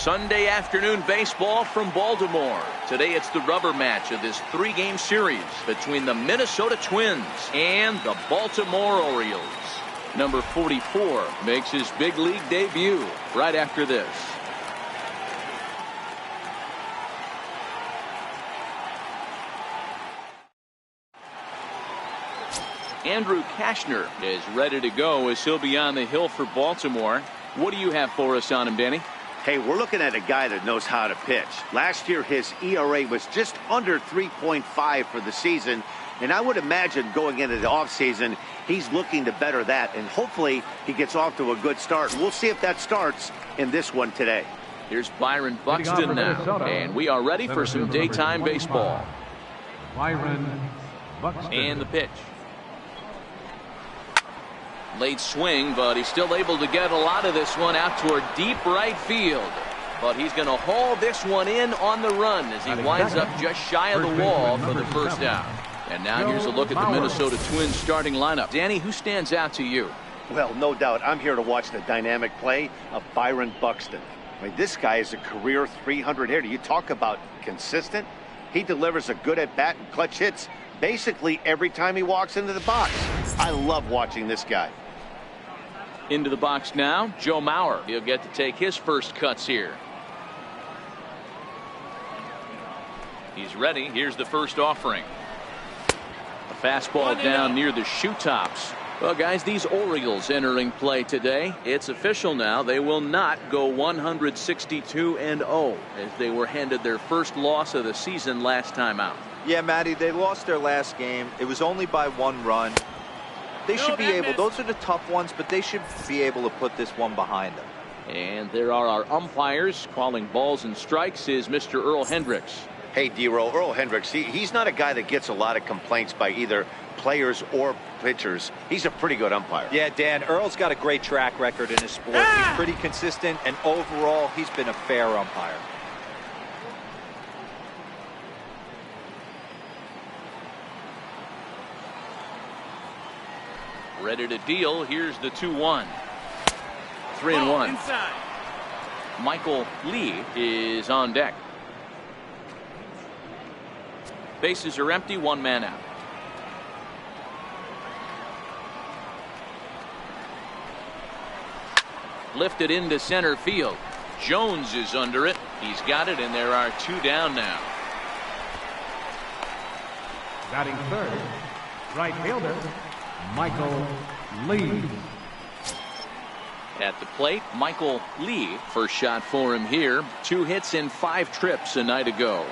Sunday afternoon baseball from Baltimore. Today it's the rubber match of this 3-game series between the Minnesota Twins and the Baltimore Orioles. Number 44 makes his big league debut right after this. Andrew Kashner is ready to go as he'll be on the hill for Baltimore. What do you have for us on him, Danny? Hey, we're looking at a guy that knows how to pitch. Last year, his ERA was just under 3.5 for the season. And I would imagine going into the offseason, he's looking to better that. And hopefully he gets off to a good start. We'll see if that starts in this one today. Here's Byron Buxton now. And we are ready for some daytime baseball. Byron Buxton. And the pitch. Late swing, but he's still able to get a lot of this one out toward deep right field. But he's going to haul this one in on the run as he winds up just shy of the wall for the first out. And now here's a look at the Minnesota Twins starting lineup. Danny, who stands out to you? Well, no doubt. I'm here to watch the dynamic play of Byron Buxton. I mean, this guy is a career 300 hitter. You talk about consistent. He delivers a good at-bat and clutch hits basically every time he walks into the box. I love watching this guy. Into the box now, Joe Mauer. He'll get to take his first cuts here. He's ready. Here's the first offering. A fastball down near the shoe tops. Well, guys, these Orioles entering play today. It's official now. They will not go 162-0 as they were handed their first loss of the season last time out. Yeah, Matty, they lost their last game. It was only by 1 run. They should be able, those are the tough ones, but they should be able to put this one behind them. And there are our umpires calling balls and strikes is Mr. Earl Hendricks. Hey, D-Roll, Earl Hendricks, he's not a guy that gets a lot of complaints by either players or pitchers. He's a pretty good umpire. Yeah, Dan, Earl's got a great track record in his sport. He's pretty consistent, and overall, he's been a fair umpire. Ready to deal. Here's the 2-1. 3-1. Inside. Michael Lee is on deck. Bases are empty. 1 man out. Lifted into center field. Jones is under it. He's got it, and there are 2 down now. Batting third, right fielder, Michael Lee. At the plate, Michael Lee. First shot for him here. 2 hits and 5 trips a night ago.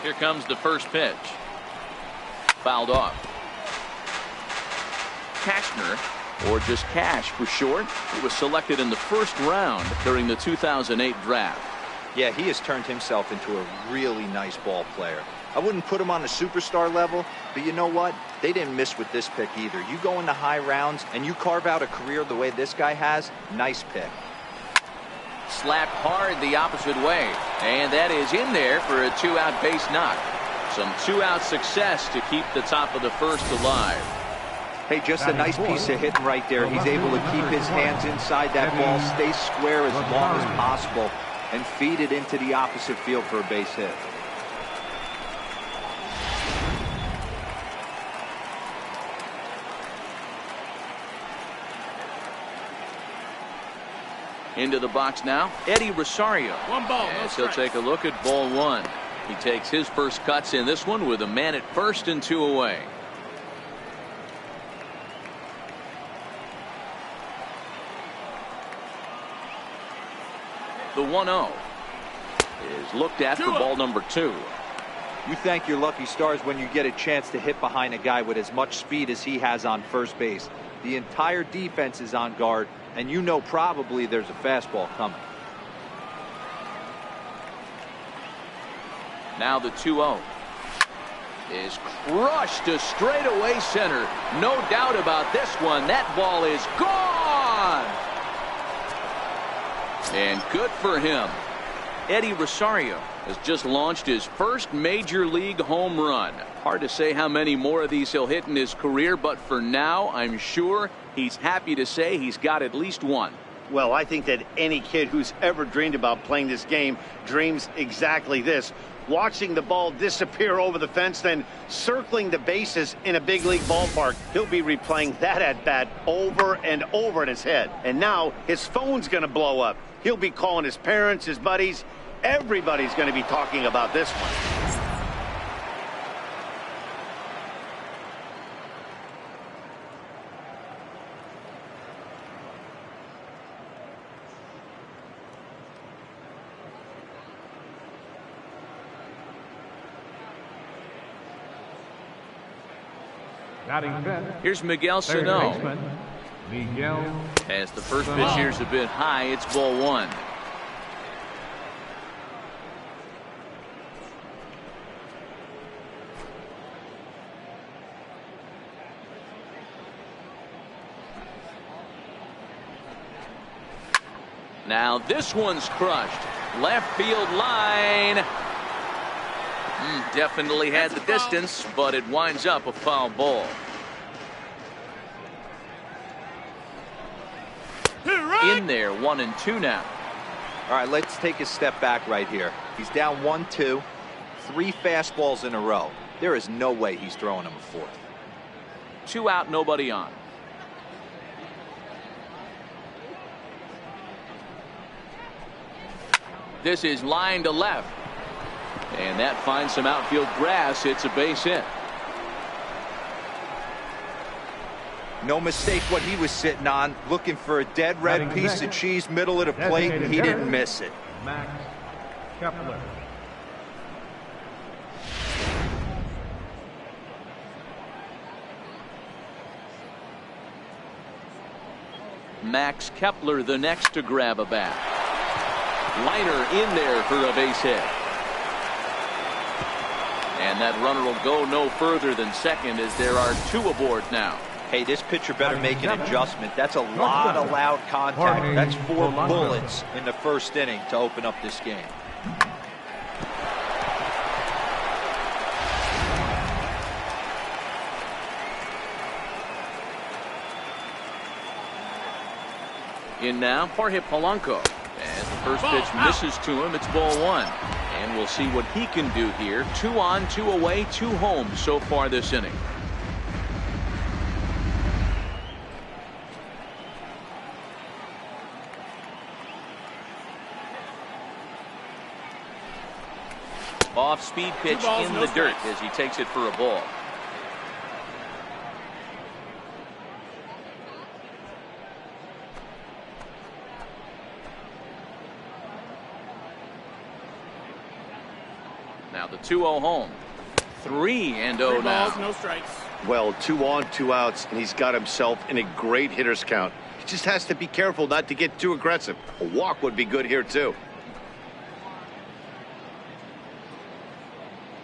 Here comes the first pitch. Fouled off. Kashner, or just Cash for short, he was selected in the first round during the 2008 draft. Yeah, he has turned himself into a really nice ball player. I wouldn't put him on a superstar level, but you know what? They didn't miss with this pick either. You go into high rounds and you carve out a career the way this guy has, nice pick. Slapped hard the opposite way, and that is in there for a 2-out base knock. Some 2-out success to keep the top of the first alive. Hey, just a nice piece of hitting right there. He's able to keep his hands inside that ball, stay square as long as possible, and feed it into the opposite field for a base hit. Into the box now, Eddie Rosario. 1 ball, no He'll strikes. take a look at ball 1. He takes his first cuts in this one with a man at first and 2 away. The 1-0 is looked at for ball number 2. You thank your lucky stars when you get a chance to hit behind a guy with as much speed as he has on first base. The entire defense is on guard, and you know probably there's a fastball coming. Now the 2-0 is crushed to straightaway center. No doubt about this one. That ball is gone. And good for him. Eddie Rosario has just launched his first major league home run. Hard to say how many more of these he'll hit in his career, but for now, I'm sure he's happy to say he's got at least one. Well, I think that any kid who's ever dreamed about playing this game dreams exactly this. Watching the ball disappear over the fence, then circling the bases in a big league ballpark. He'll be replaying that at bat over and over in his head. And now his phone's going to blow up. He'll be calling his parents, his buddies. Everybody's going to be talking about this one. Batting fifth. Here's Miguel Third Sano. baseman, Miguel. As the first Sano. pitch here's a bit high, it's ball one. Now this one's crushed. Left field line. Definitely had the distance, but it winds up a foul ball. In there, 1-2 now. All right, let's take a step back right here. He's down 1-2, 3 fastballs in a row. There is no way he's throwing him a fourth. 2 out, nobody on. This is line to left. And that finds some outfield grass. It's a base hit. No mistake what he was sitting on, looking for a dead red piece of cheese middle of the plate, and he didn't miss it. Max Kepler. Max Kepler the next to grab a bat. Liner in there for a base hit. And that runner will go no further than second as there are 2 aboard now. Hey, this pitcher better make an adjustment. That's a lot of loud contact. That's 4 bullets in the first inning to open up this game. In now, Jorge Polanco. As the first pitch misses to him, it's ball 1. And we'll see what he can do here. 2 on, 2 away, 2 home so far this inning. Off-speed pitch in the dirt as he takes it for a ball. Now the 2-0 home. 3-0 now. No strikes. Well, 2 on, 2 outs, and he's got himself in a great hitter's count. He just has to be careful not to get too aggressive. A walk would be good here, too.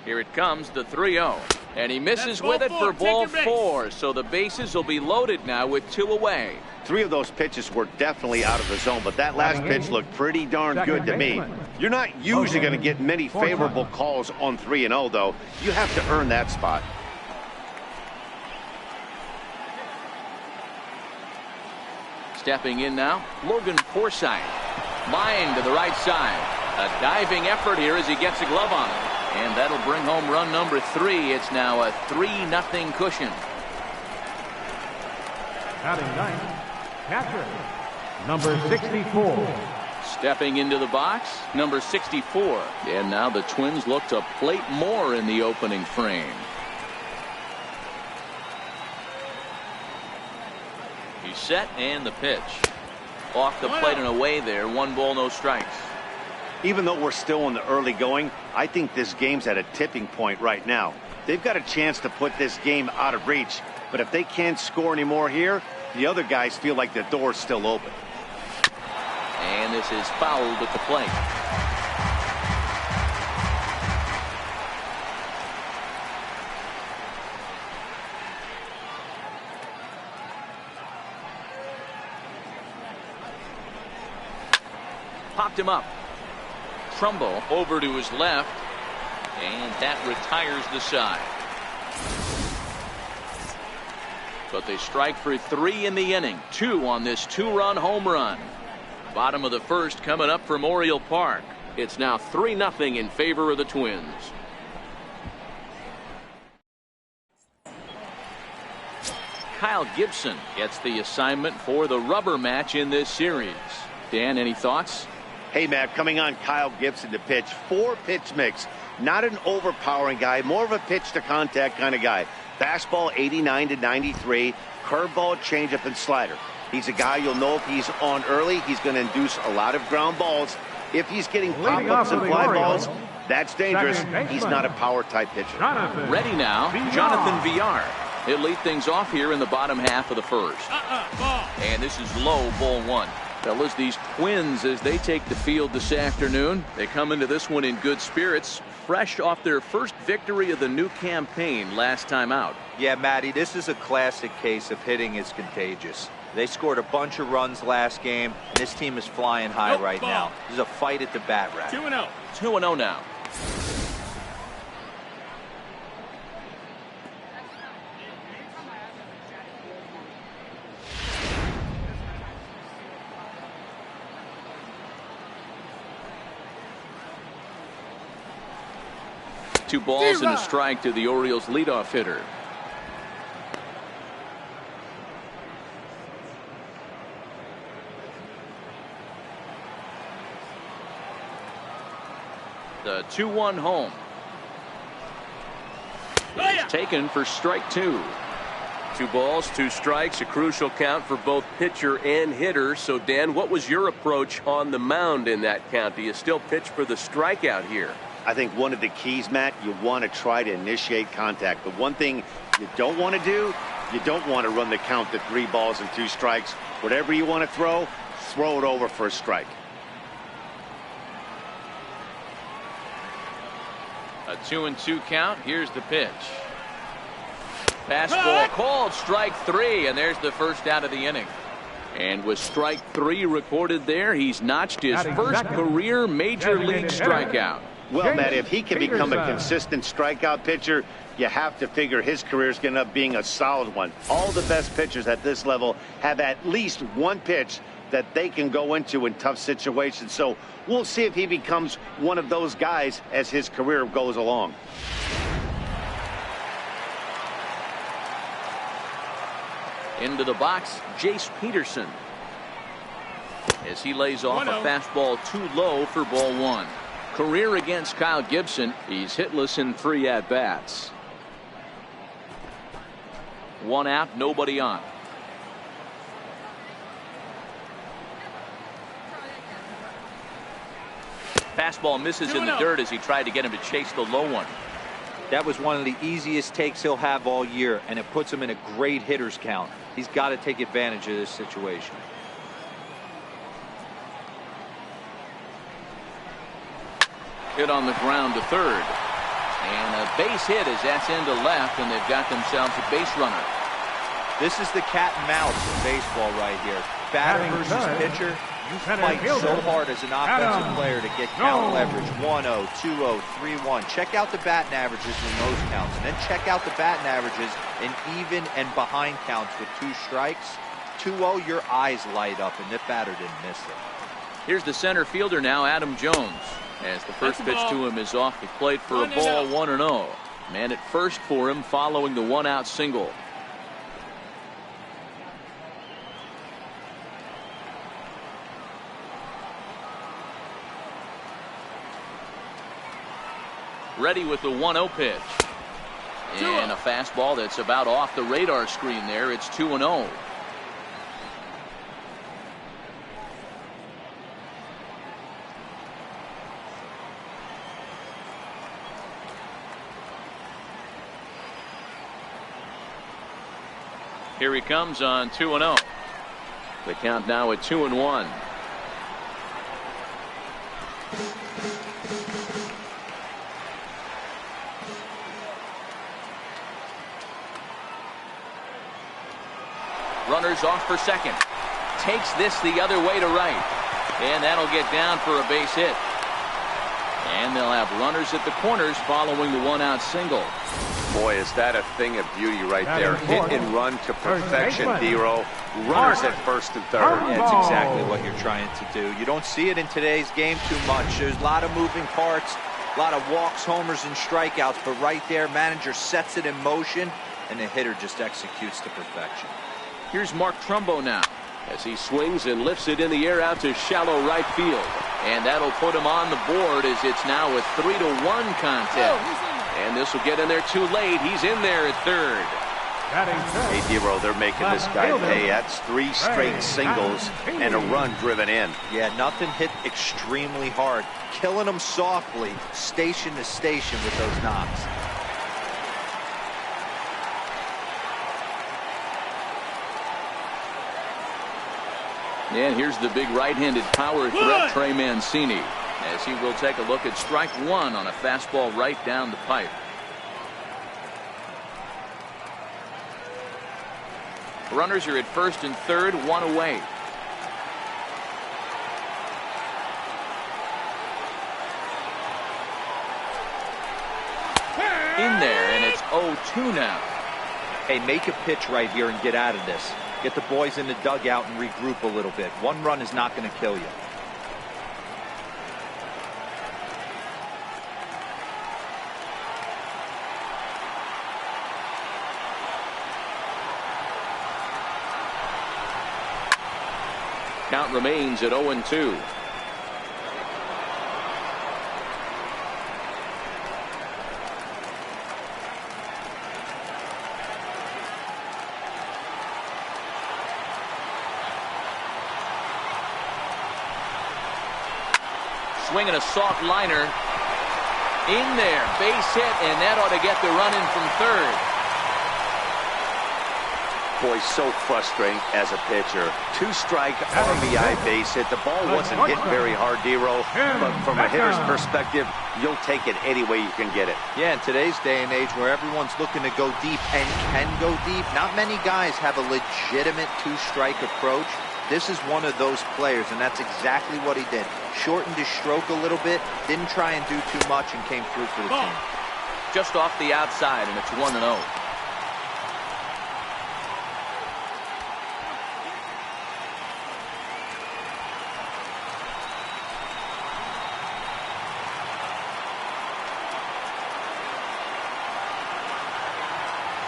Here it comes, the 3-0. And he misses with it for ball 4. So the bases will be loaded now with 2 away. 3 of those pitches were definitely out of the zone, but that last pitch looked pretty darn good to me. You're not usually going to get many favorable calls on 3-0, though. You have to earn that spot. Stepping in now, Logan Forsythe. Line to the right side. A diving effort here as he gets a glove on it. And that'll bring home run number 3. It's now a 3-0 cushion. Batting ninth, catcher, number 64. Stepping into the box, number 64. And now the Twins look to plate more in the opening frame. He's set and the pitch. Off the plate and away there. 1 ball, no strikes. Even though we're still in the early going, I think this game's at a tipping point right now. They've got a chance to put this game out of reach, but if they can't score any more here, the other guys feel like the door's still open. And this is fouled at the plate. Popped him up. Trumbo over to his left, and that retires the side. But they strike for 3 in the inning. 2 on this 2-run home run. Bottom of the first coming up from Oriole Park. It's now 3-0 in favor of the Twins. Kyle Gibson gets the assignment for the rubber match in this series. Dan, any thoughts? Hey, Matt, coming on Kyle Gibson to pitch. 4-pitch mix. Not an overpowering guy, more of a pitch to contact kind of guy. Fastball 89 to 93, curveball, changeup, and slider. He's a guy you'll know if he's on early, he's going to induce a lot of ground balls. If he's getting pop-ups and fly balls, that's dangerous. He's not a power type pitcher. Ready now, Jonathan Villar. He'll lead things off here in the bottom half of the first. And this is low, ball one. Fellas, these Twins, as they take the field this afternoon, they come into this one in good spirits, fresh off their first victory of the new campaign last time out. Yeah, Matty, this is a classic case of hitting is contagious. They scored a bunch of runs last game, and this team is flying high right now. This is a fight at the bat rack. 2-0. 2-0 now. Two balls and a strike to the Orioles leadoff hitter. The 2-1 home. It's taken for strike two. 2 balls, 2 strikes, a crucial count for both pitcher and hitter. So, Dan, what was your approach on the mound in that count? Do you still pitch for the strikeout here? I think one of the keys, Matt, you want to try to initiate contact. The one thing you don't want to do, you don't want to run the count to 3 balls and 2 strikes. Whatever you want to throw it over for a strike. A 2-2 count. Here's the pitch. Fastball called, strike 3, and there's the first out of the inning. And with strike 3 recorded there, he's notched his first career major league strikeout. Well, Matt, if he can become a consistent strikeout pitcher, you have to figure his career is going to end up being a solid one. All the best pitchers at this level have at least one pitch that they can go into in tough situations. So we'll see if he becomes one of those guys as his career goes along. Into the box, Jace Peterson. As he lays off a fastball too low for ball one. Career against Kyle Gibson. He's hitless in 3 at-bats. 1 out, nobody on. Fastball misses in the dirt as he tried to get him to chase the low one. That was one of the easiest takes he'll have all year, and it puts him in a great hitter's count. He's got to take advantage of this situation. Hit on the ground to third. And a base hit as that's into left, and they've got themselves a base runner. This is the cat and mouse in baseball right here. Batter versus pitcher. You fight so hard as an offensive player to get count leverage. 1-0, 2-0, 3-1. Check out the batting averages in those counts, and then check out the batting averages in even and behind counts with 2 strikes. 2-0, your eyes light up, and the batter didn't miss it. Here's the center fielder now, Adam Jones. As the first pitch to him is off the plate for a ball, 1-0. Man at first for him following the 1-out single. Ready with the 1-0 pitch. And a fastball that's about off the radar screen there. It's 2-0. Here he comes on 2-0. The count now at 2-1. Runners off for second. Takes this the other way to right. And that'll get down for a base hit. And they'll have runners at the corners following the 1-out single. Boy, is that a thing of beauty right there. Hit and run to perfection, Dero. Runners at first and third. Yeah, it's exactly what you're trying to do. You don't see it in today's game too much. There's a lot of moving parts, a lot of walks, homers, and strikeouts. But right there, manager sets it in motion, and the hitter just executes to perfection. Here's Mark Trumbo now, as he swings and lifts it in the air out to shallow right field. and that'll put him on the board as it's now a 3-1 contest. And this will get in there too late. He's in there at third. Hey, Dero, they're making this guy pay. That's 3 straight singles and a run driven in. Yeah, nothing hit extremely hard. Killing them softly, station to station with those knocks. And here's the big right-handed power threat, Trey Mancini, as he will take a look at strike one on a fastball right down the pipe. Runners are at first and third, 1 away. In there, and it's 0-2 now. Hey, make a pitch right here and get out of this. Get the boys in the dugout and regroup a little bit. 1 run is not going to kill you. Count remains at 0-2. Swinging a soft liner. In there, base hit, and that ought to get the run in from third. Boy, so frustrating as a pitcher. 2-strike RBI base hit. The ball wasn't hit very hard, Dero, but from a hitter's perspective, you'll take it any way you can get it. Yeah, in today's day and age where everyone's looking to go deep and can go deep, not many guys have a legitimate 2-strike approach. This is one of those players, and that's exactly what he did. Shortened his stroke a little bit, didn't try and do too much, and came through for the team. Just off the outside, and it's 1-0.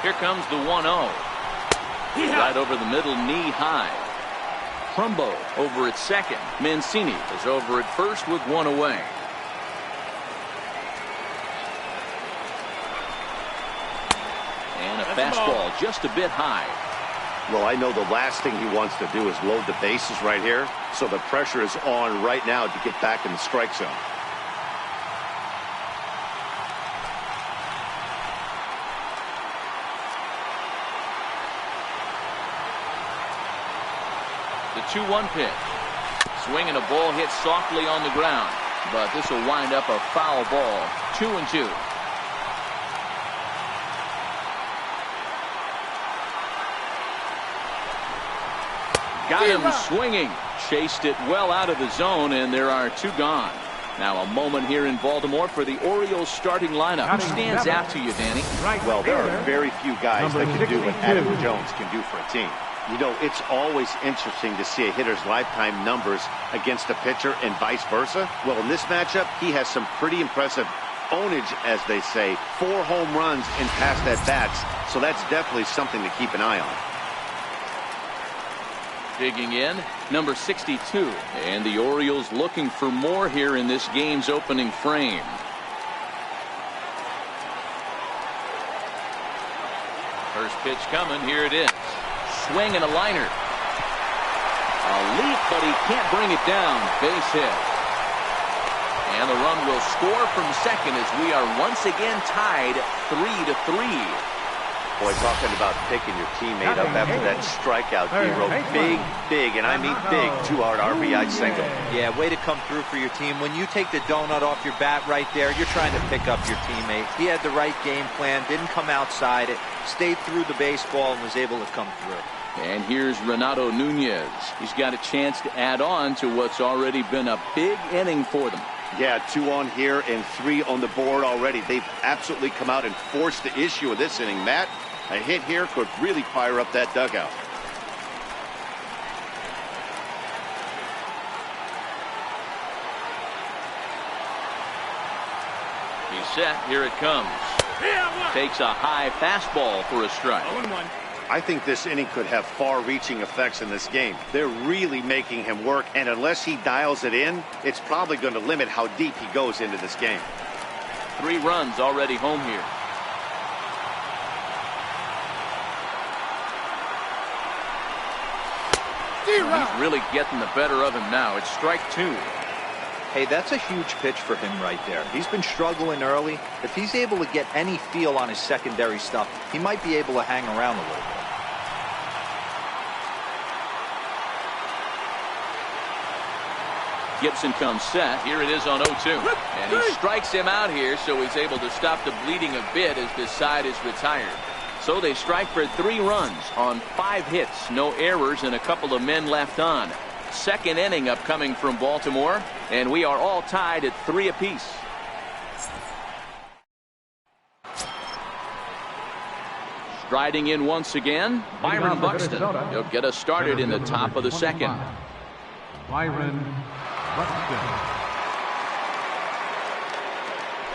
Here comes the 1-0. Right over the middle, knee high. Trumbo over at second. Mancini is over at first with 1 away. And a fastball just a bit high. Well, I know the last thing he wants to do is load the bases right here, so the pressure is on right now to get back in the strike zone. The 2-1 pitch. Swinging a ball hit softly on the ground, but this will wind up a foul ball. 2-2. Got him swinging. Chased it well out of the zone, and there are 2 gone. Now a moment here in Baltimore for the Orioles starting lineup. Who stands out to you, Danny? Well, there are very few guys that can do what Adam Jones can do for a team. You know, it's always interesting to see a hitter's lifetime numbers against a pitcher and vice versa. Well, in this matchup, he has some pretty impressive ownage, as they say. 4 home runs in past at-bats, so that's definitely something to keep an eye on. Digging in, number 62. And the Orioles looking for more here in this game's opening frame. First pitch coming, here it is. Swing and a liner. A leap, but he can't bring it down. Base hit. And the run will score from second as we are once again tied 3-3. Boy, talking about picking your teammate up after that strikeout, Dero. Big, and I mean big, 2-hard RBI single. Yeah, way to come through for your team. When you take the donut off your bat right there, you're trying to pick up your teammate. He had the right game plan, didn't come outside it, stayed through the baseball, and was able to come through. And here's Renato Nunez. He's got a chance to add on to what's already been a big inning for them. Yeah, 2 on here and 3 on the board already. They've absolutely come out and forced the issue of this inning, Matt. A hit here could really fire up that dugout. He's set. Here it comes. Takes a high fastball for a strike. I think this inning could have far-reaching effects in this game. They're really making him work, and unless he dials it in, it's probably going to limit how deep he goes into this game. 3 runs already home here. He's really getting the better of him now. It's strike 2. Hey, that's a huge pitch for him right there. He's been struggling early. If he's able to get any feel on his secondary stuff, he might be able to hang around a little bit. Gibson comes set. Here it is on 0-2. And he strikes him out here, so he's able to stop the bleeding a bit as this side is retired. So they strike for 3 runs on 5 hits. No errors and a couple of men left on. Second inning upcoming from Baltimore, and we are all tied at 3 apiece. Striding in once again, Byron Buxton. He'll get us started in the top of the second. Byron Buxton.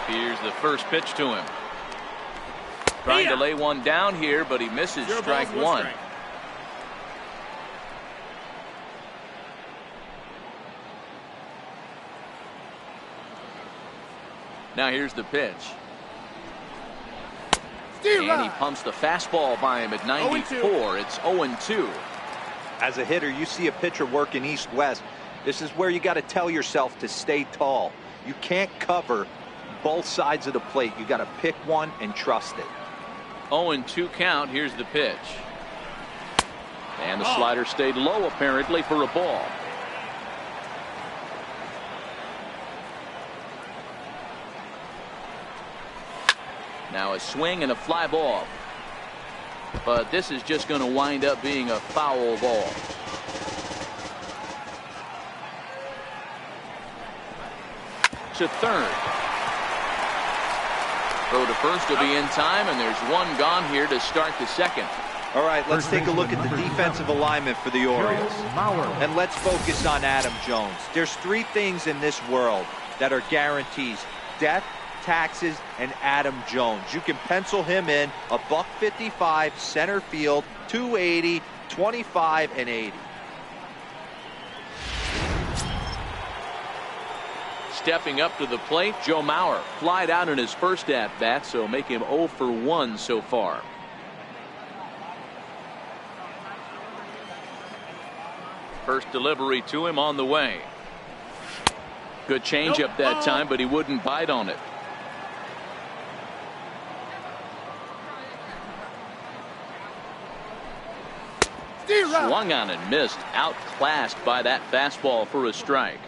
Here's the first pitch to him. Trying to lay one down here, but he misses strike 1. Now here's the pitch. And he pumps the fastball by him at 94. It's 0-2. As a hitter, you see a pitcher working east-west. This is where you got to tell yourself to stay tall. You can't cover both sides of the plate. You got to pick one and trust it. 0-2 count. Here's the pitch. And the slider stayed low apparently for a ball. Now a swing and a fly ball. But this is just going to wind up being a foul ball. To third. Throw to first will be in time, and there's one gone here to start the second. All right, let's take a look at the defensive alignment for the Orioles. And let's focus on Adam Jones. There's 3 things in this world that are guarantees: death, taxes, and Adam Jones. You can pencil him in a $155 center field, 280, 25, and 80. Stepping up to the plate, Joe Mauer flied out in his first at-bat, so make him 0 for 1 so far. First delivery to him on the way. Good changeup that time, but he wouldn't bite on it. Swung on and missed, outclassed by that fastball for a strike.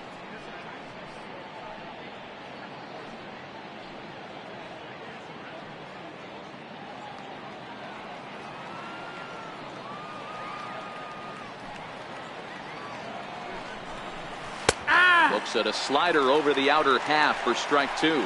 Looks at a slider over the outer half for strike 2.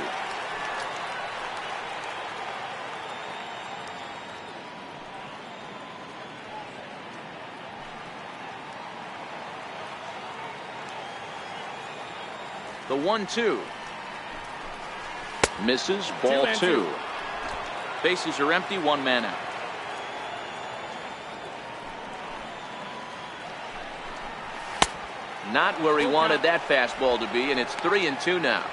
The 1-2. Misses, ball 2. Bases are empty, 1 man out. Not where he wanted that fastball to be, and it's 3-2 now.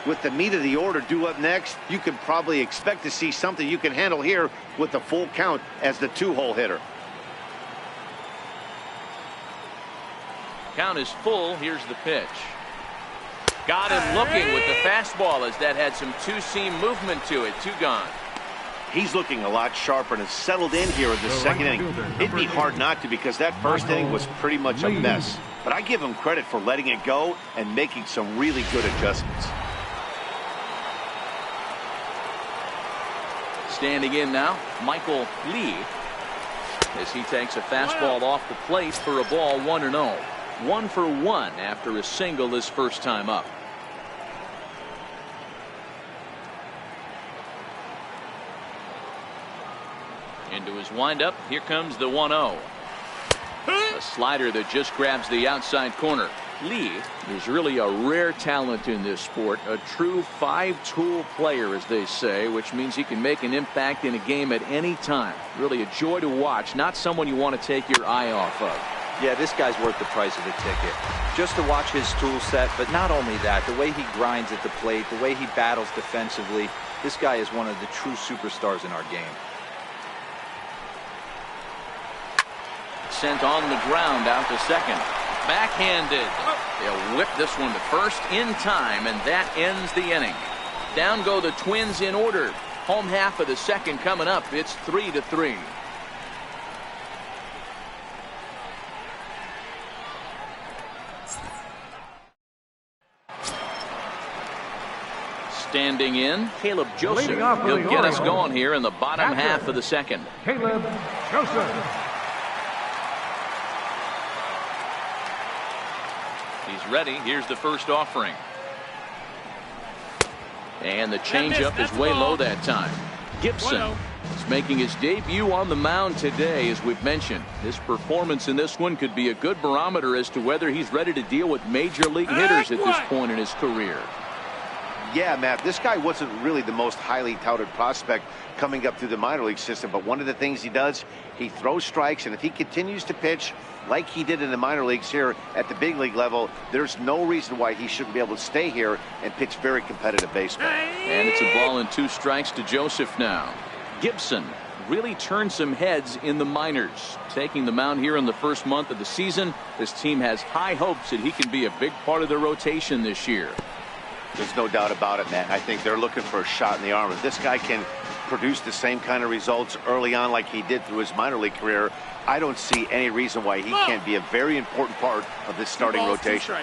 With the meat of the order due up next, you can probably expect to see something you can handle here with the full count as the 2-hole hitter. Count is full. Here's the pitch. Got him looking with the fastball as that had some two-seam movement to it. 2 gone. He's looking a lot sharper and has settled in here in the second inning. It'd be hard not to, because that first inning was pretty much a mess. But I give him credit for letting it go and making some really good adjustments. Standing in now, Michael Lee, as he takes a fastball off the plate for a ball, 1-0. 1 for 1 after a single his first time up. Into his windup. Here comes the 1-0. A slider that just grabs the outside corner. Lee is really a rare talent in this sport, a true five-tool player, as they say, which means he can make an impact in a game at any time. Really a joy to watch, not someone you want to take your eye off of. Yeah, this guy's worth the price of the ticket. Just to watch his tool set, but not only that, the way he grinds at the plate, the way he battles defensively, this guy is one of the true superstars in our game. Sent on the ground out to second. Backhanded. They'll whip this one to first in time, and that ends the inning. Down go the Twins in order. Home half of the second coming up. It's 3-3. Standing in, Caleb Joseph. He'll get us going here in the bottom half of the second. Caleb Joseph. He's ready. Here's the first offering. And the changeup is way low that time. Gibson is making his debut on the mound today, as we've mentioned. His performance in this one could be a good barometer as to whether he's ready to deal with major league hitters at this point in his career. Yeah, Matt, this guy wasn't really the most highly touted prospect coming up through the minor league system, but one of the things he does, he throws strikes, and if he continues to pitch like he did in the minor leagues here at the big league level, there's no reason why he shouldn't be able to stay here and pitch very competitive baseball. And it's a ball and 2 strikes to Joseph now. Gibson really turned some heads in the minors. Taking the mound here in the first month of the season, this team has high hopes that he can be a big part of the rotation this year. There's no doubt about it, Matt. I think they're looking for a shot in the arm. If this guy can produce the same kind of results early on like he did through his minor league career, I don't see any reason why he can't be a very important part of this starting rotation.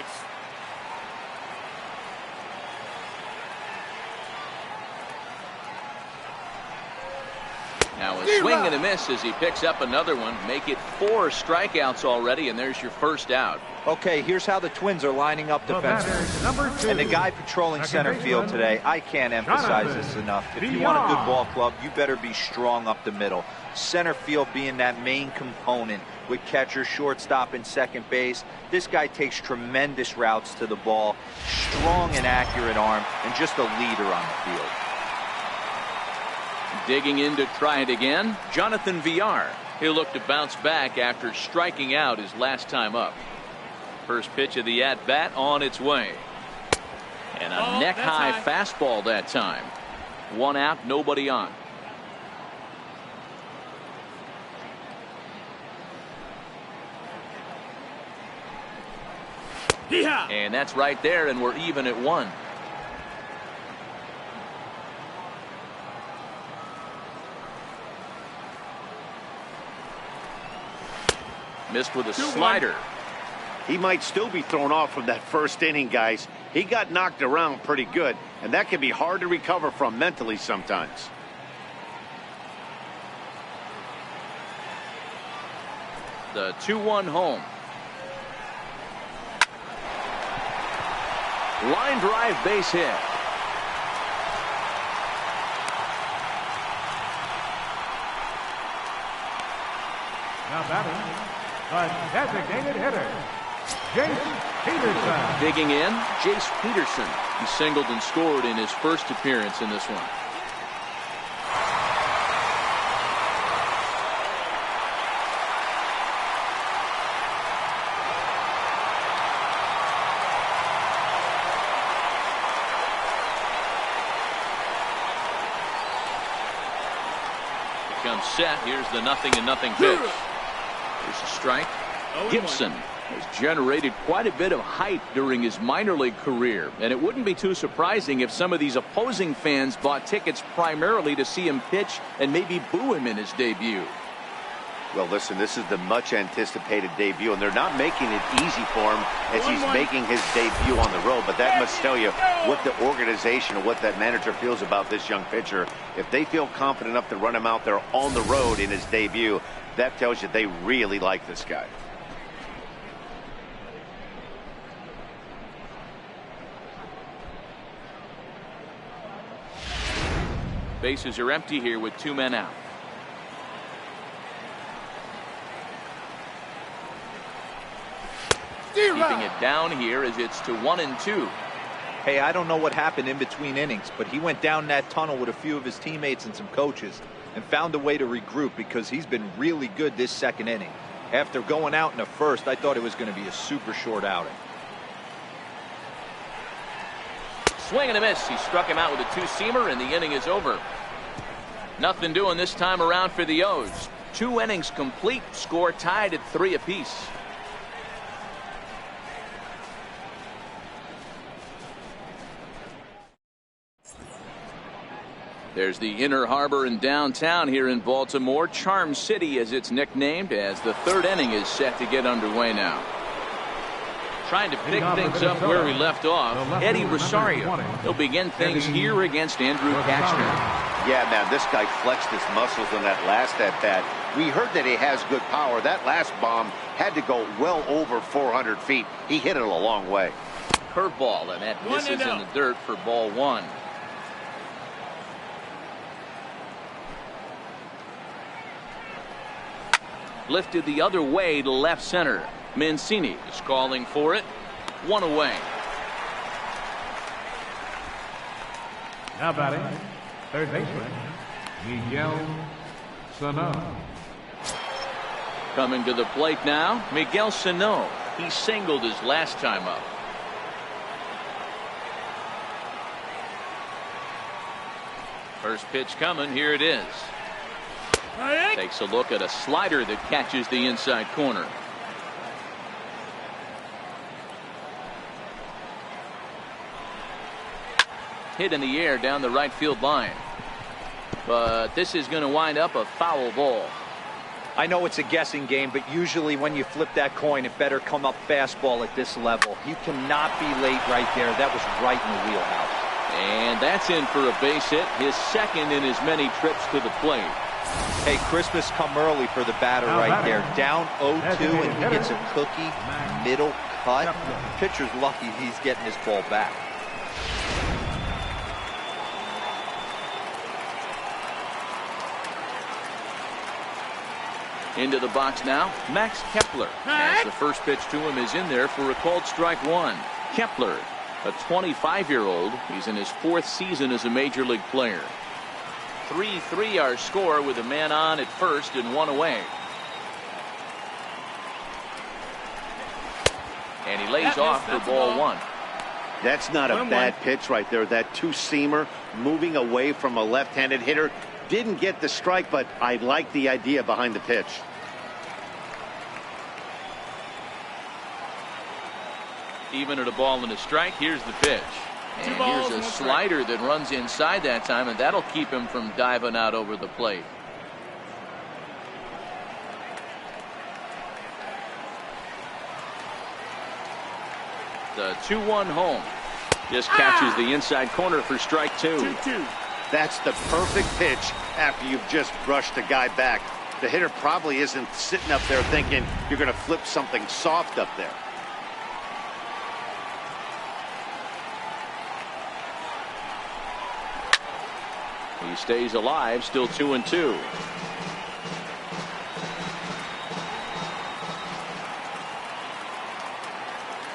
Now a swing and a miss as he picks up another one. Make it 4 strikeouts already, and there's your first out. Okay, here's how the Twins are lining up defensively. And the guy patrolling center field today, I can't emphasize this enough. If you want a good ball club, you better be strong up the middle. Center field being that main component with catcher, shortstop, and second base. This guy takes tremendous routes to the ball, strong and accurate arm, and just a leader on the field. Digging in to try it again, Jonathan Villar. He'll look to bounce back after striking out his last time up. First pitch of the at-bat on its way. And a neck-high fastball that time. 1 out, nobody on. And that's right there, and we're even at 1. Missed with a slider. He might still be thrown off from that first inning, guys. He got knocked around pretty good, and that can be hard to recover from mentally sometimes. The 2-1 home. Line drive base hit. Now batting, the designated hitter, Jace Peterson. Digging in, Jace Peterson. He singled and scored in his first appearance in this one. Becomes set. Here's the 0-0 pitch. Here's a strike. Gibson has generated quite a bit of hype during his minor league career, and it wouldn't be too surprising if some of these opposing fans bought tickets primarily to see him pitch and maybe boo him in his debut. Well, listen, this is the much anticipated debut, and they're not making it easy for him as he's making his debut on the road, but that must tell you what the organization or what that manager feels about this young pitcher. If they feel confident enough to run him out there on the road in his debut, that tells you they really like this guy. Bases are empty here with 2 men out. keeping it down here as it's to 1-2. Hey, I don't know what happened in between innings, but he went down that tunnel with a few of his teammates and some coaches and found a way to regroup because he's been really good this second inning. After going out in the first, I thought it was going to be a super short outing. Swing and a miss. He struck him out with a two-seamer, and the inning is over. Nothing doing this time around for the O's. 2 innings complete, score tied at 3 apiece. There's the Inner Harbor in downtown here in Baltimore. Charm City, as it's nicknamed, as the 3rd inning is set to get underway now. Trying to pick things up where we left off, Eddie Rosario. He'll begin things here against Andrew Kachner. Yeah, man, this guy flexed his muscles on that last at-bat. We heard that he has good power. That last bomb had to go well over 400 feet. He hit it a long way. Curveball, and that misses in the dirt for ball 1. Lifted the other way to left center. Mancini is calling for it. 1 away. Now batting, third baseman, Miguel Sano. Coming to the plate now, Miguel Sano. He singled his last time up. First pitch coming. Here it is. Takes a look at a slider that catches the inside corner. Hit in the air down the right field line. But this is going to wind up a foul ball. I know it's a guessing game, but usually when you flip that coin, it better come up fastball at this level. You cannot be late right there. That was right in the wheelhouse. And that's in for a base hit, his second in as many trips to the plate. Hey, Christmas come early for the batter right there. Down 0-2, and he gets a cookie, middle cut. Pitcher's lucky he's getting his ball back. Into the box now, Max Kepler. As the first pitch to him is in there for a called strike 1. Kepler, a 25-year-old. He's in his 4th season as a major league player. 3-3 our score with a man on at first and 1 away. And he lays off for ball 1. That's not a bad pitch right there. That two-seamer moving away from a left-handed hitter. Didn't get the strike, but I like the idea behind the pitch. Even at a ball and a strike, here's the pitch. And here's a slider that runs inside that time, and that'll keep him from diving out over the plate. The 2-1 home. Just catches the inside corner for strike 2. 2-2. That's the perfect pitch after you've just brushed a guy back. The hitter probably isn't sitting up there thinking you're going to flip something soft up there. He stays alive, still 2-2.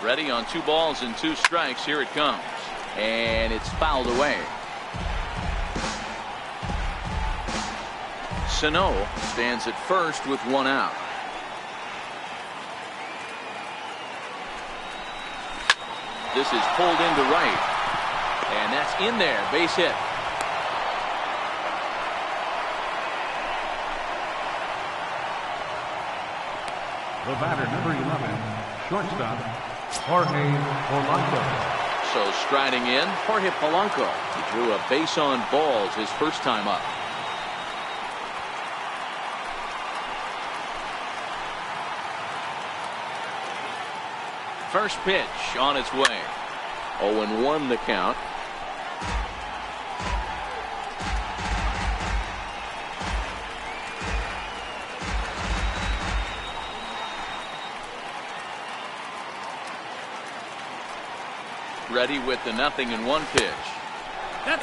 Ready on 2 balls and 2 strikes. Here it comes. And it's fouled away. Sano stands at first with 1 out. This is pulled into right. And that's in there. Base hit. The batter, number 11, shortstop, Jorge Polanco. So striding in, Jorge Polanco. He drew a base on balls his first time up. First pitch on its way. 0-1 the count. Ready with the 0-1 pitch.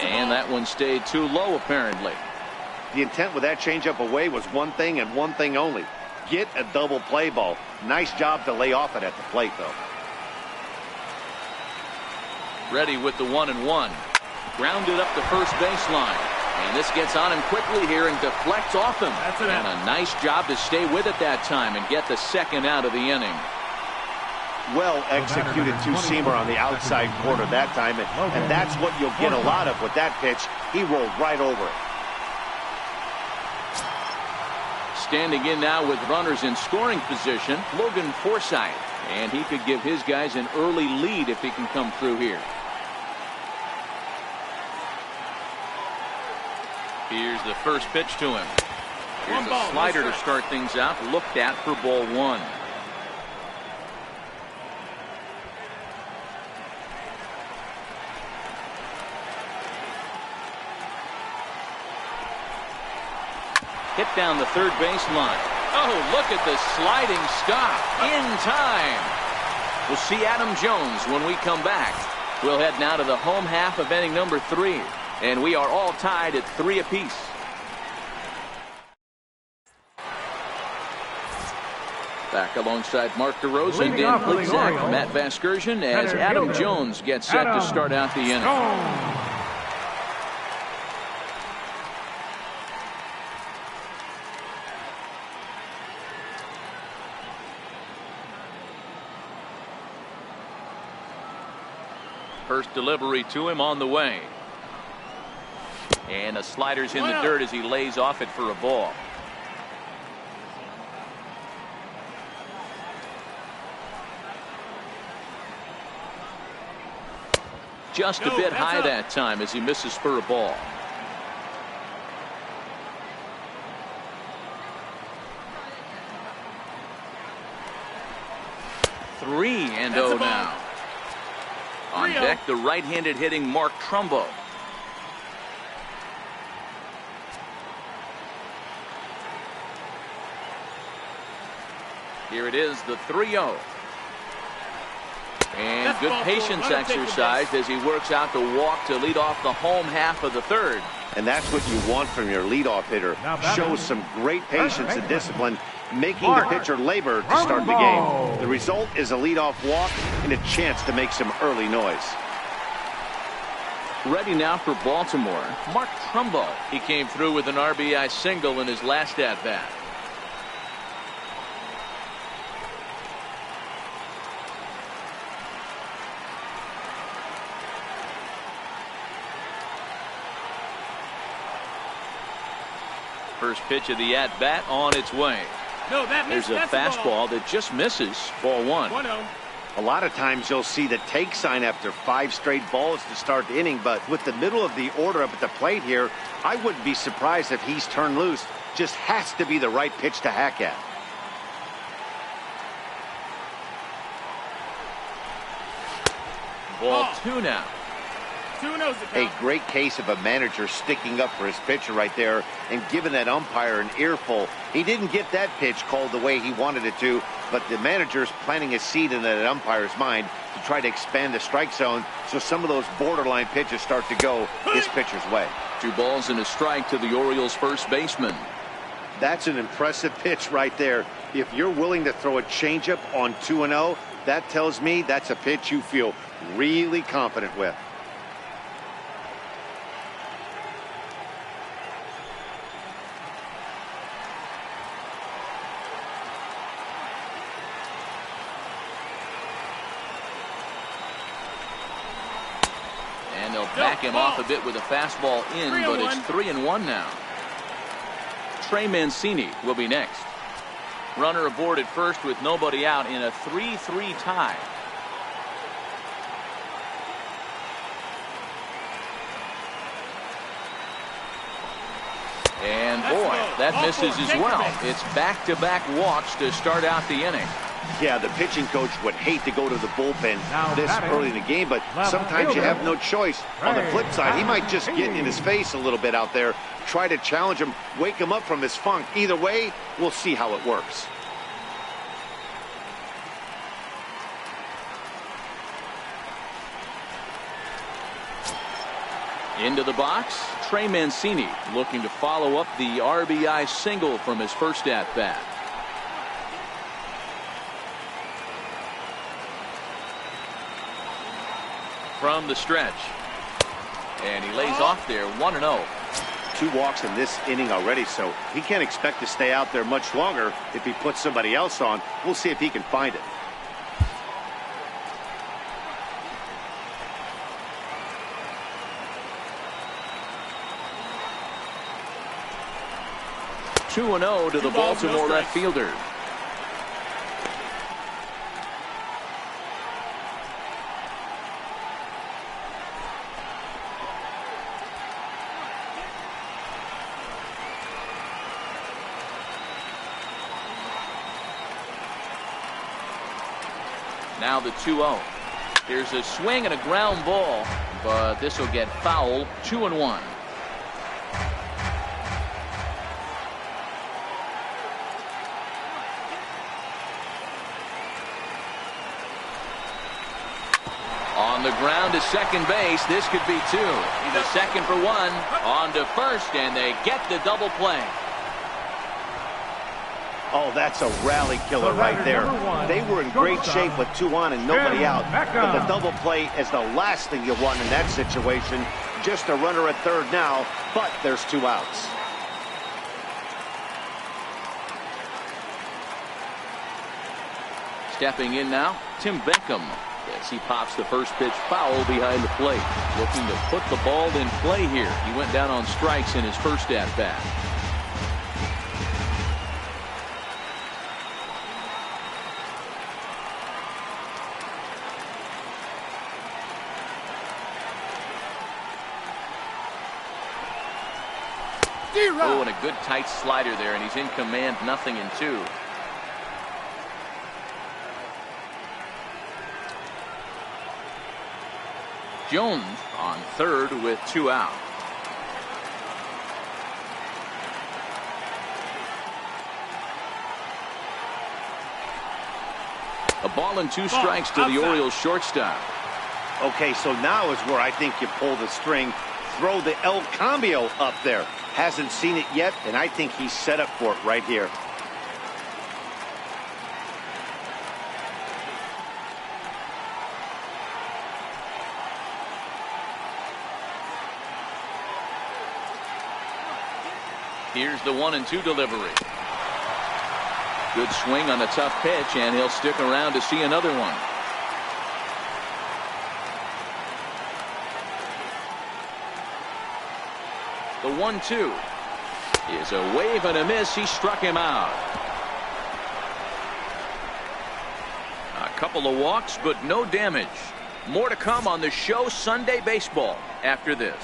And that one stayed too low apparently. The intent with that changeup away was one thing and one thing only. Get a double play ball. Nice job to lay off it at the plate though. Ready with the 1-1. Grounded up the first baseline. And this gets on him quickly here and deflects off him. And a nice job to stay with it that time and get the second out of the inning. Well executed two-seamer on the outside corner that time. And that's what you'll get a lot of with that pitch. He rolled right over it. Standing in now with runners in scoring position, Logan Forsythe. And he could give his guys an early lead if he can come through here. Here's the first pitch to him. Here's a slider to start things out. Looked at for ball one. Hit down the third baseline. Oh, look at the sliding stop in time. We'll see Adam Jones when we come back. We'll head now to the home half of inning number 3. And we are all tied at 3 apiece. Back alongside Mark DeRosa, Dan Plesac, Matt Vasgersian as Adam Jones gets set to start out the inning. First delivery to him on the way. And the slider's in the dirt as he lays off it for a ball. Just a bit high that time as he misses for a ball. Three and 0 now. On deck, the right-handed hitting Mark Trumbo. Here it is, the 3-0. And good patience exercise as he works out the walk to lead off the home half of the third. And that's what you want from your leadoff hitter. Shows some great patience and discipline, making the pitcher labor to start the game. The result is a leadoff walk and a chance to make some early noise. Ready now for Baltimore, Mark Trumbo. He came through with an RBI single in his last at-bat. First pitch of the at-bat on its way. There's a fastball that just misses. Ball one. A lot of times you'll see the take sign after 5 straight balls to start the inning, but with the middle of the order up at the plate here, I wouldn't be surprised if he's turned loose. Just has to be the right pitch to hack at. Ball 2 now. A great case of a manager sticking up for his pitcher right there and giving that umpire an earful. He didn't get that pitch called the way he wanted it to, but the manager's planting a seed in that umpire's mind to try to expand the strike zone so some of those borderline pitches start to go his pitcher's way. 2 balls and a strike to the Orioles first baseman. That's an impressive pitch right there. If you're willing to throw a changeup on 2-0, that tells me that's a pitch you feel really confident with. And they'll back him off a bit with a fastball in, but it's 3-1 now. Trey Mancini will be next. Runner aboard at first with nobody out in a 3-3 tie. And boy, that misses as well. It's back-to-back walks to start out the inning. Yeah, the pitching coach would hate to go to the bullpen this early in the game, but sometimes you have no choice. On the flip side, he might just get in his face a little bit out there, try to challenge him, wake him up from his funk. Either way, we'll see how it works. Into the box, Trey Mancini looking to follow up the RBI single from his first at-bat. from the stretch. And he lays off there 1-0. 2 walks in this inning already, so he can't expect to stay out there much longer if he puts somebody else on. We'll see if he can find it. Two 2-0 to the Baltimore left fielder. Now the 2-0. Here's a swing and a ground ball, but this will get foul. 2-1. On the ground to second base. This could be 2. The second for 1. On to first, and they get the double play. Oh, that's a rally killer right there. They were in great shape with 2 on and nobody out. But the double play is the last thing you want in that situation. Just a runner at third now, but there's 2 outs. Stepping in now, Tim Beckham. As he pops the first pitch foul behind the plate. Looking to put the ball in play here. He went down on strikes in his first at-bat. Oh, and a good tight slider there, and he's in command. 0-2. Jones on third with 2 out. A ball and 2 strikes to the Orioles shortstop. Okay, so now is where I think you pull the string. Throw the El Cambio up there. Hasn't seen it yet, and I think he's set up for it right here. Here's the 1-2 delivery. Good swing on a tough pitch, and he'll stick around to see another one. The 1-2 is a wave and a miss. He struck him out. A couple of walks, but no damage. More to come on the show Sunday Baseball after this.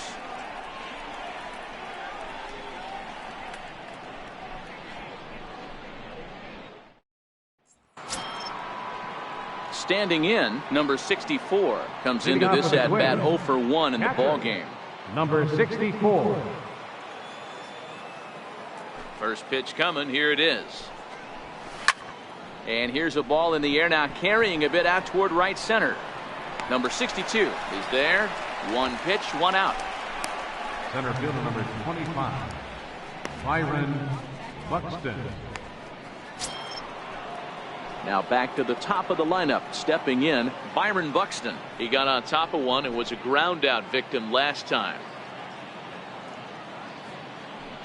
Standing in, number 64 comes into this at bat 0 for 1 in the ball game. Number 64. First pitch coming. Here it is. And here's a ball in the air now, carrying a bit out toward right center. Number 62 is there. 1 pitch, 1 out. Center fielder number 25, Byron Buxton. Now back to the top of the lineup. Stepping in, Byron Buxton. He got on top of one and was a ground out victim last time.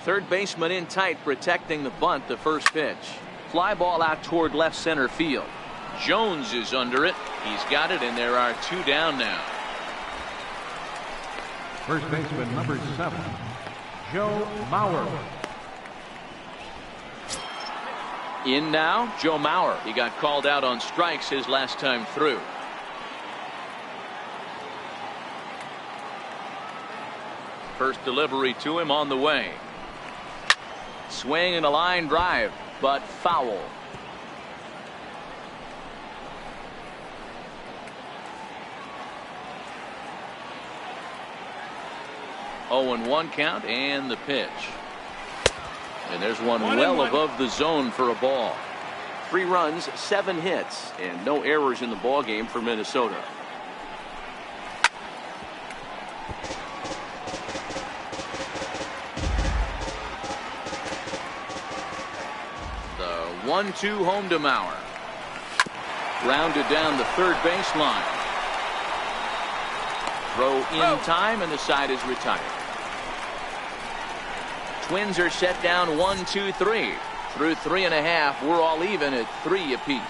Third baseman in tight, protecting the bunt. The first pitch. Fly ball out toward left center field. Jones is under it. He's got it, and there are 2 down now. First baseman number 7, Joe Mauer. In now, Joe Mauer. He got called out on strikes his last time through. First delivery to him on the way. Swing and a line drive, but foul. Oh, and 1 count, and the pitch. And there's one well above the zone for a ball. 3 runs, 7 hits, and no errors in the ball game for Minnesota. The 1-2 home to Mauer. Grounded down the third baseline. Throw in time, and the side is retired. Twins are set down 1-2-3. Through 3.5, we're all even at 3 apiece.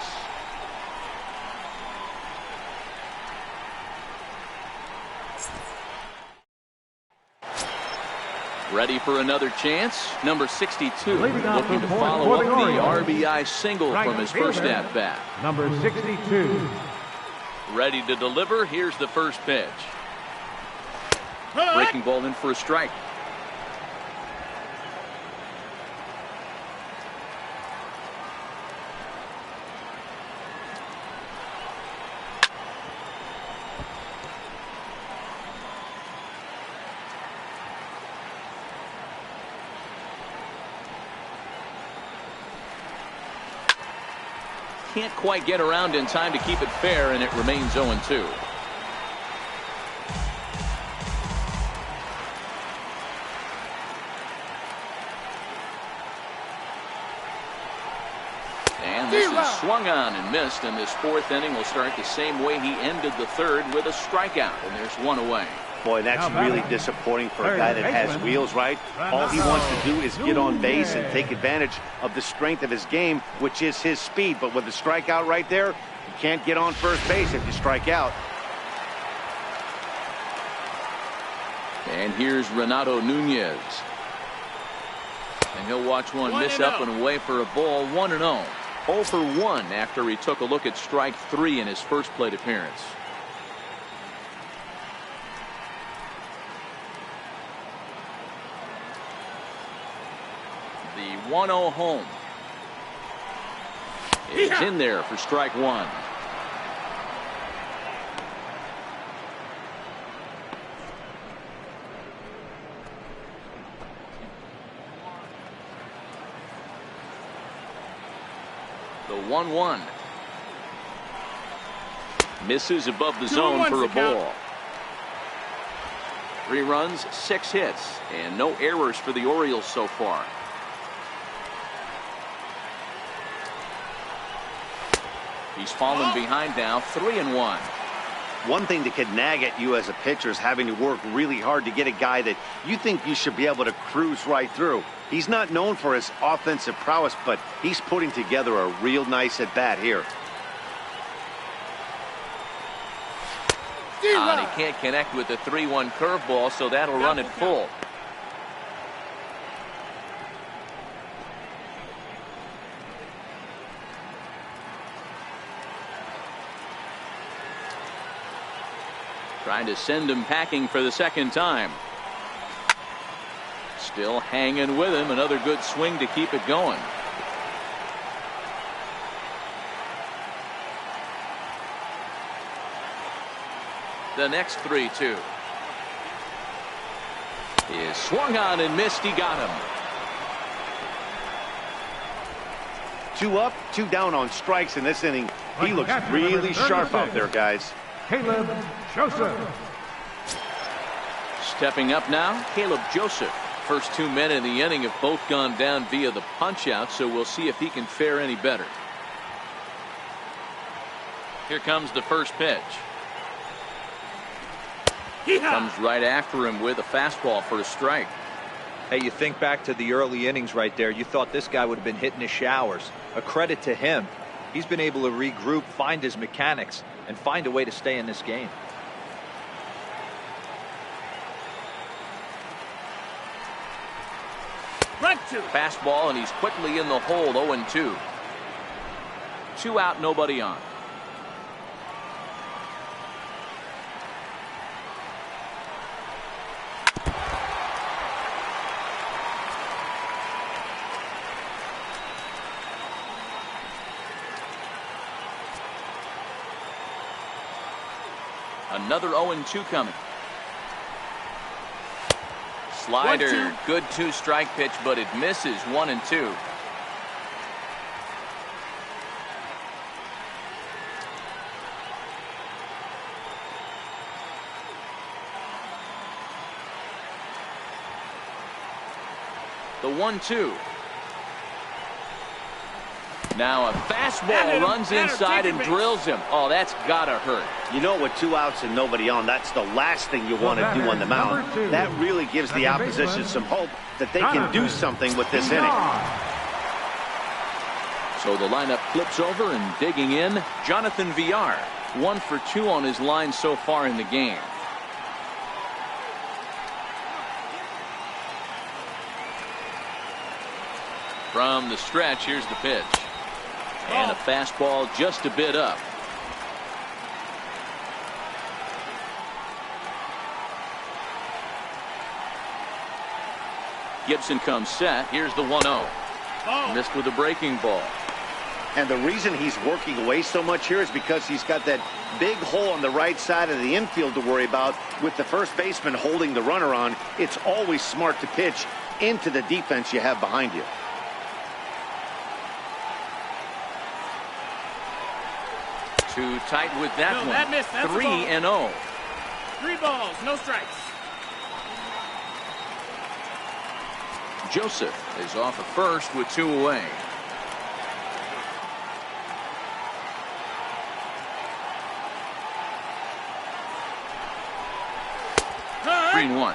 Ready for another chance. Number 62 looking to follow up the RBI single from his first at bat. Number 62. Ready to deliver. Here's the first pitch. Breaking ball in for a strike. Can't quite get around in time to keep it fair, and it remains 0-2. And this is swung on and missed, and this fourth inning will start the same way he ended the third, with a strikeout, and there's one away. Boy, that's really disappointing for a guy that has wheels, right? All he wants to do is get on base and take advantage of the strength of his game, which is his speed. But with the strikeout right there, you can't get on first base if you strike out. And here's Renato Nunez. And he'll watch one miss up and away for a ball. 1-0. 0 for 1 after he took a look at strike 3 in his first plate appearance. The 1-0 home is in there for strike 1. The 1-1 misses above the zone for a ball. 3 runs, 6 hits, and no errors for the Orioles so far. He's fallen behind now, 3-1. One thing that could nag at you as a pitcher is having to work really hard to get a guy that you think you should be able to cruise right through. He's not known for his offensive prowess, but he's putting together a real nice at-bat here. And he can't connect with the 3-1 curveball, so that'll run it full. Trying to send him packing for the second time. Still hanging with him. Another good swing to keep it going. The next 3-2 is swung on and missed. He got him. 2 up, 2 down on strikes in this inning. He looks really sharp out there, guys. Caleb Joseph. Stepping up now, Caleb Joseph. First 2 men in the inning have both gone down via the punch out, so we'll see if he can fare any better. Here comes the first pitch. Comes right after him with a fastball for a strike. Hey, you think back to the early innings right there. You thought this guy would have been hitting his showers. A credit to him. He's been able to regroup, find his mechanics, and find a way to stay in this game. Fastball, and he's quickly in the hole. 0-2. 2 out, nobody on. Another 0-2 coming. Slider, good 2-strike pitch, but it misses. 1-2. The 1-2. Now a fastball runs inside and drills him. Oh, that's gotta hurt. You know, with 2 outs and nobody on, that's the last thing you want to do on the mound. That really gives the opposition some hope that they can do something with this inning. So the lineup flips over, and digging in, Jonathan Villar. 1 for 2 on his line so far in the game. From the stretch, here's the pitch. And a fastball just a bit up. Gibson comes set. Here's the 1-0. Missed with a breaking ball. And the reason he's working away so much here is because he's got that big hole on the right side of the infield to worry about. With the first baseman holding the runner on, it's always smart to pitch into the defense you have behind you. Too tight with that one. That missed. That's 3-0. 3 balls, no strikes. Joseph is off at first with 2 away. Hey. 3-1.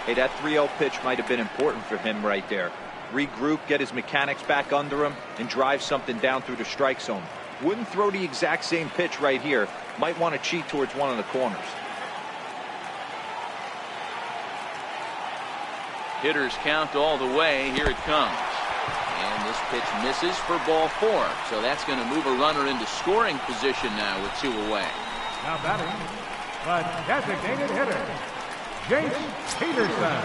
Hey, that 3-0 pitch might have been important for him right there. Regroup, get his mechanics back under him, and drive something down through the strike zone. Wouldn't throw the exact same pitch right here. Might want to cheat towards one of the corners. Hitters count all the way. Here it comes. And this pitch misses for ball 4. So that's going to move a runner into scoring position now with 2 away. Now batting, the designated hitter, Jace Peterson.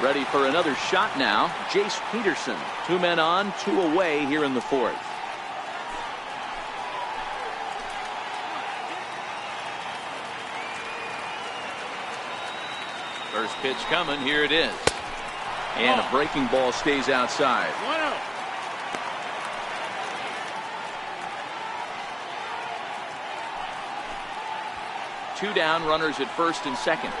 Ready for another shot now. Jace Peterson. 2 men on, 2 away here in the 4th. First pitch coming. Here it is. And a breaking ball stays outside. 1-0. Two down, runners at first and second.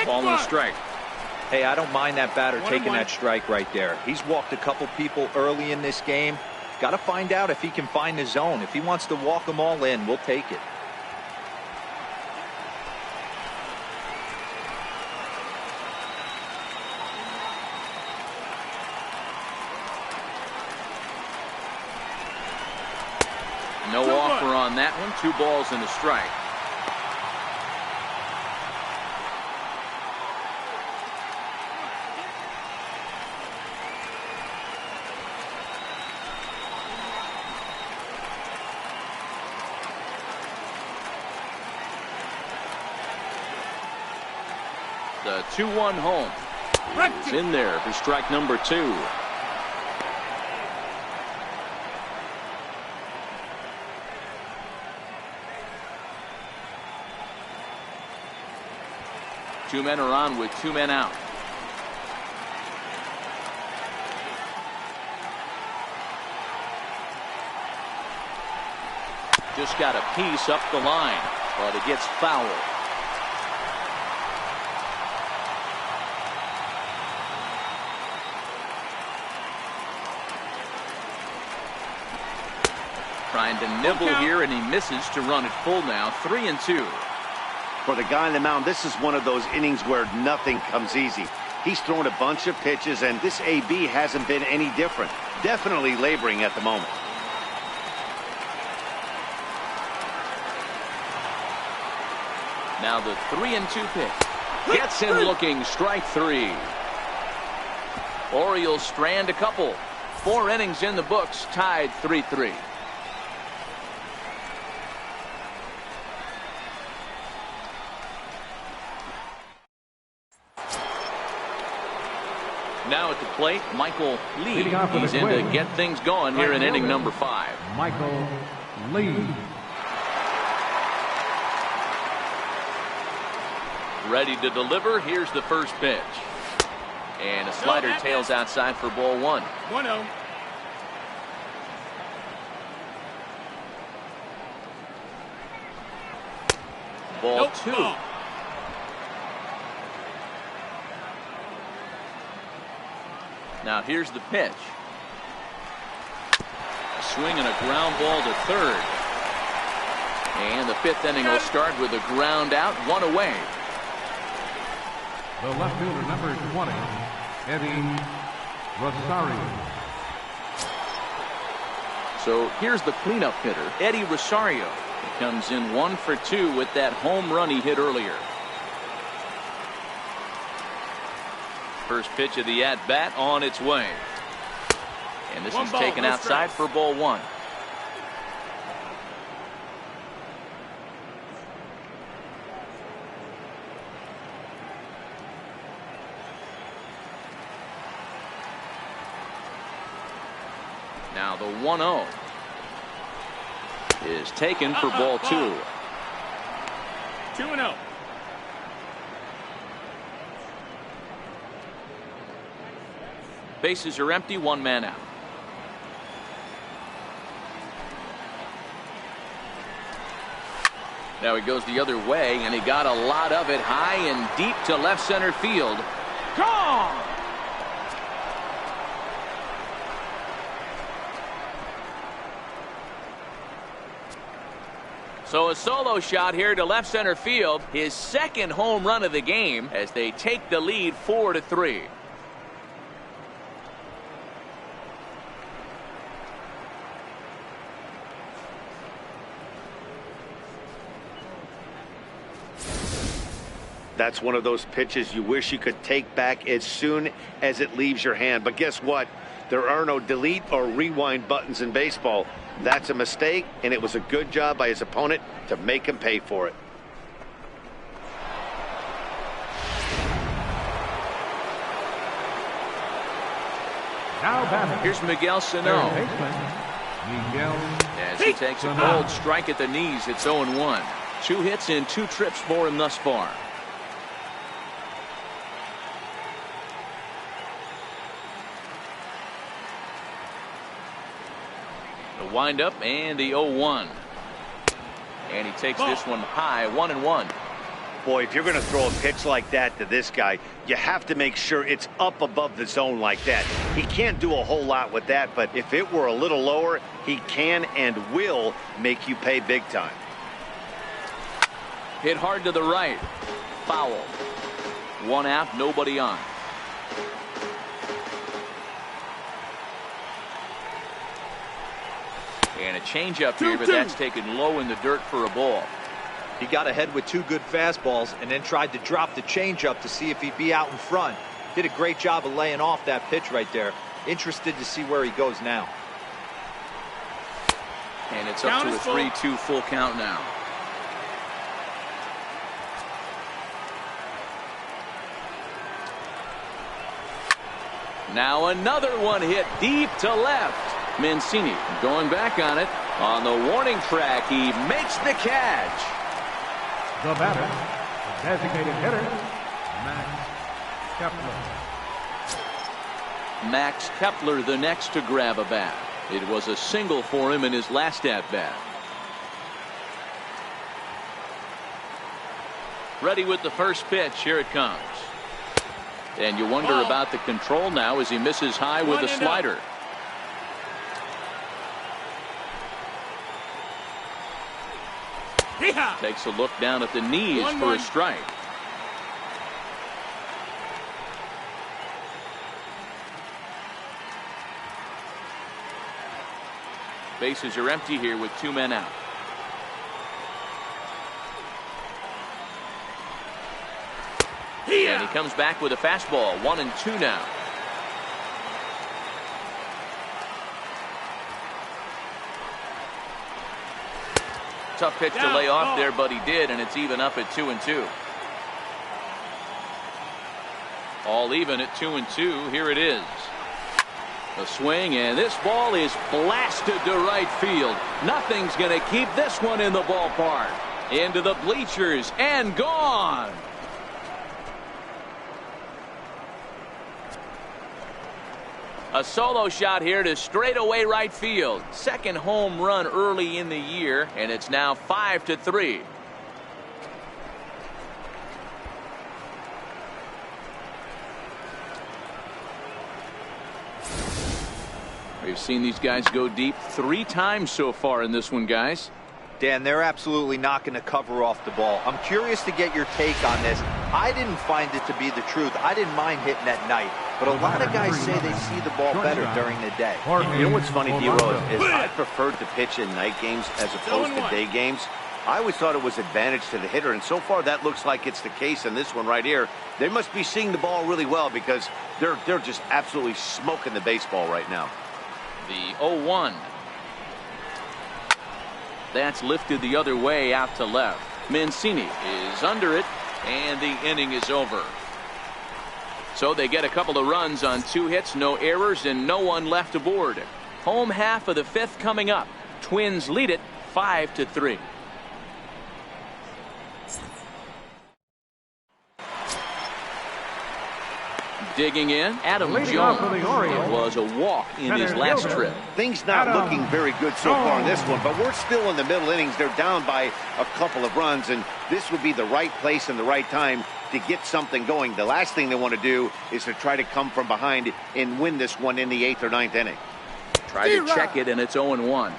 Ball and a strike. Hey, I don't mind that batter taking that strike right there. He's walked a couple people early in this game. Got to find out if he can find the zone. If he wants to walk them all in, we'll take it. No offer on that one. 2 balls and a strike. The 2-1 home. It's in there for strike number 2. Two men are on with 2 men out. Just got a piece up the line, but it gets fouled. Trying to nibble here, and he misses to run it full now. 3-2. For the guy on the mound, this is one of those innings where nothing comes easy. He's thrown a bunch of pitches, and this AB hasn't been any different. Definitely laboring at the moment. Now the 3-2 pitch. Gets him looking. Strike 3. Orioles strand a couple. 4 innings in the books, tied 3-3. Now at the plate, Michael Lee. He's in to get things going here in inning number 5. Michael Lee. Ready to deliver. Here's the first pitch. And a slider tails outside for ball 1. 1-0. Ball Nope, 2. ball. Now here's the pitch. A swing and a ground ball to third. And the 5th inning will start with a ground out, 1 away. The left fielder, number 20, Eddie Rosario. So here's the cleanup hitter, Eddie Rosario. He comes in 1 for 2 with that home run he hit earlier. First pitch of the at-bat on its way. And this is taken outside for ball 1. Now the 1-0 is taken for ball 2. 2-0. Bases are empty, 1 man out. Now he goes the other way, and he got a lot of it high and deep to left center field. Gone! So a solo shot here to left center field, his 2nd home run of the game as they take the lead 4-3. That's one of those pitches you wish you could take back as soon as it leaves your hand. But guess what? There are no delete or rewind buttons in baseball. That's a mistake, and it was a good job by his opponent to make him pay for it. Now batting. Here's Miguel Sano. Third baseman, Miguel As he takes a cold strike at the knees, it's 0-1. 2 hits and 2 trips for him thus far. The windup and the 0-1. And he takes this one high, 1-1. Boy, if you're going to throw a pitch like that to this guy, you have to make sure it's up above the zone like that. He can't do a whole lot with that, but if it were a little lower, he can and will make you pay big time. Hit hard to the right. Foul. 1 out, nobody on. And a changeup here, but that's taken low in the dirt for a ball. He got ahead with 2 good fastballs and then tried to drop the changeup to see if he'd be out in front. Did a great job of laying off that pitch right there. Interested to see where he goes now. And it's up to a 3-2 full count now. Now another one hit deep to left. Mancini going back on it. On the warning track, he makes the catch. The batter, the designated hitter, Max Kepler. Max Kepler the next to grab a bat. It was a single for him in his last at-bat. Ready with the first pitch. Here it comes. And you wonder about the control now as he misses high with a slider. Takes a look down at the knees for a strike. Bases are empty here with 2 men out. And he comes back with a fastball. 1-2 now. Tough pitch to lay off there, but he did, and it's even up at 2-2. All even at 2-2. Here it is. A swing, and this ball is blasted to right field. Nothing's going to keep this one in the ballpark. Into the bleachers and gone. A solo shot here to straightaway right field. 2nd home run early in the year, and it's now 5-3. We've seen these guys go deep 3 times so far in this one, guys. Dan, they're absolutely not going to cover off the ball. I'm curious to get your take on this. I didn't find it to be the truth. I didn't mind hitting at night, but a lot of guys say they see the ball better during the day. You know what's funny, D-Rose, is I preferred to pitch in night games as opposed to day games. I always thought it was advantage to the hitter, and so far that looks like it's the case in this one right here. They must be seeing the ball really well because they're just absolutely smoking the baseball right now. The 0-1. That's lifted the other way out to left. Mancini is under it, and the inning is over. So they get a couple of runs on 2 hits, no errors, and no one left aboard. Home half of the 5th coming up. Twins lead it 5-3. Digging in, Adam Jones. It was a walk in his last trip. Things not looking very good so far in this one, but we're still in the middle innings. They're down by a couple of runs, and this would be the right place and the right time to get something going. The last thing they want to do is to try to come from behind and win this one in the 8th or 9th inning. Try to check it, and it's 0-1.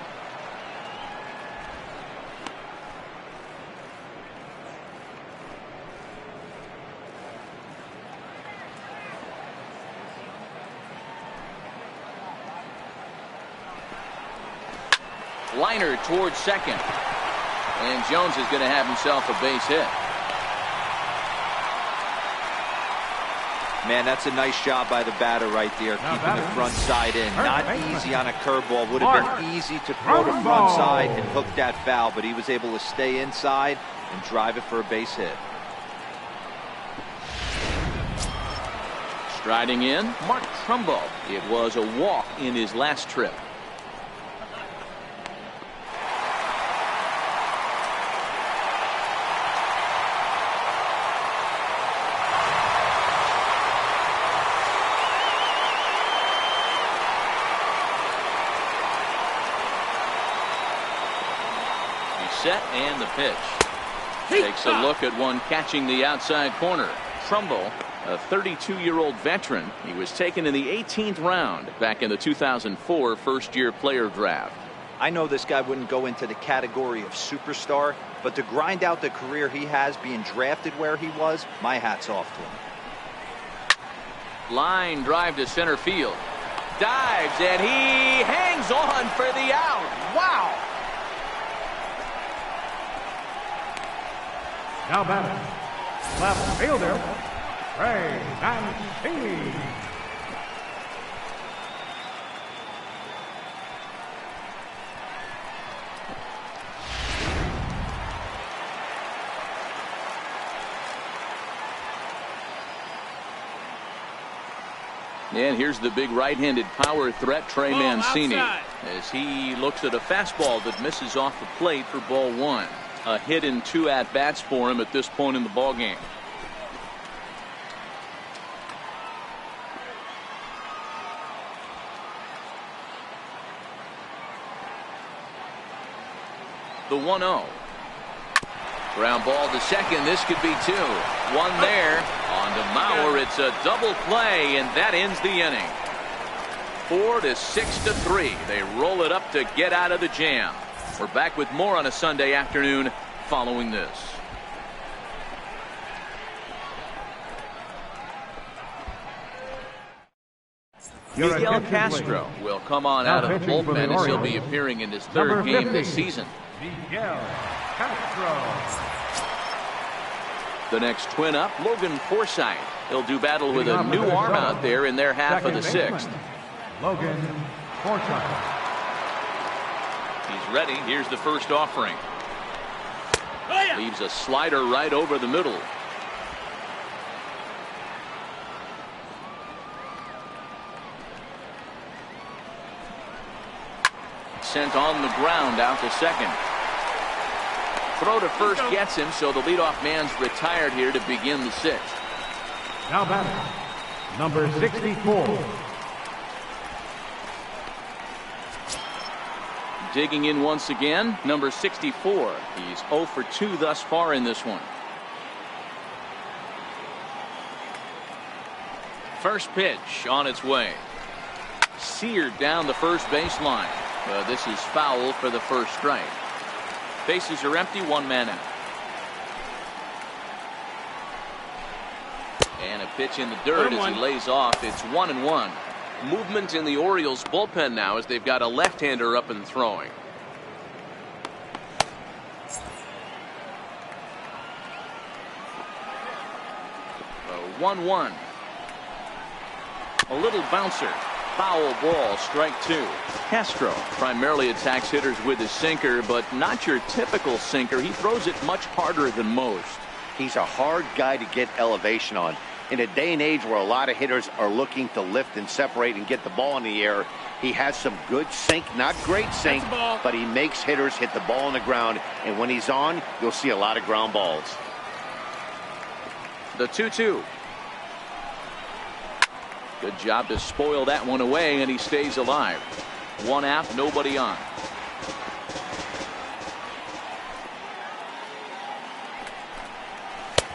Liner towards second, and Jones is going to have himself a base hit. Man, that's a nice job by the batter right there, keeping the front side in. Not easy on a curveball. Would have been easy to throw the front side and hook that foul, but he was able to stay inside and drive it for a base hit. Striding in, Mark Trumbo. It was a walk in his last trip. Set and the pitch. Takes a look at one catching the outside corner. Trumbo, a 32-year-old veteran. He was taken in the 18th round back in the 2004 first-year player draft. I know this guy wouldn't go into the category of superstar, but to grind out the career he has being drafted where he was, my hat's off to him. Line drive to center field. Dives, and he hangs on for the out. Wow. Now batting, left fielder, Ray Mancini. And here's the big right-handed power threat, Trey Mancini, as he looks at a fastball that misses off the plate for ball 1. A hit in 2 at-bats for him at this point in the ballgame. The 1-0. Ground ball to second. This could be 2. 1 there. On to Mauer. It's a double play, and that ends the inning. 4-6-3. They roll it up to get out of the jam. We're back with more on a Sunday afternoon following this. Miguel Castro will come on out of the bullpen as he'll be appearing in his 3rd game this season. Miguel Castro. The next twin up, Logan Forsythe. He'll do battle with a new arm out there in their half of the 6th. Logan Forsythe. He's ready. Here's the first offering. Leaves a slider right over the middle. Sent on the ground out to second. Throw to first gets him, so the leadoff man's retired here to begin the 6th. Now batting, number 64. Digging in once again, number 64. He's 0 for 2 thus far in this one. First pitch on its way. seared down the first baseline. This is foul for the first strike. Bases are empty, one man out. And a pitch in the dirt as he lays off. It's 1-1. Movement in the Orioles bullpen now as they've got a left-hander up and throwing. 1-1. A little bouncer. Foul ball, strike two. Castro primarily attacks hitters with his sinker, but not your typical sinker. He throws it much harder than most. He's a hard guy to get elevation on. In a day and age where a lot of hitters are looking to lift and separate and get the ball in the air, he has some good sink, not great sink, but he makes hitters hit the ball on the ground, and when he's on, you'll see a lot of ground balls. The 2-2. Good job to spoil that one away, and he stays alive. One out, nobody on.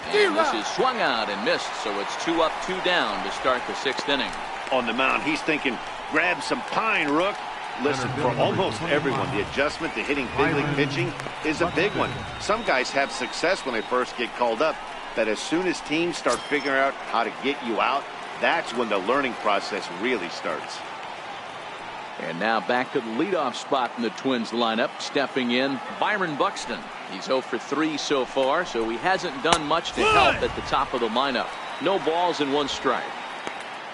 And this is swung out and missed, so it's 2 up, 2 down to start the 6th inning. On the mound, he's thinking, grab some pine, Rook. Listen, for almost everyone, the adjustment to hitting big league pitching is a big one. Some guys have success when they first get called up, but as soon as teams start figuring out how to get you out, that's when the learning process really starts. And now back to the leadoff spot in the Twins lineup. Stepping in, Byron Buxton. He's 0 for 3 so far, so he hasn't done much to help at the top of the lineup. No balls and 1 strike.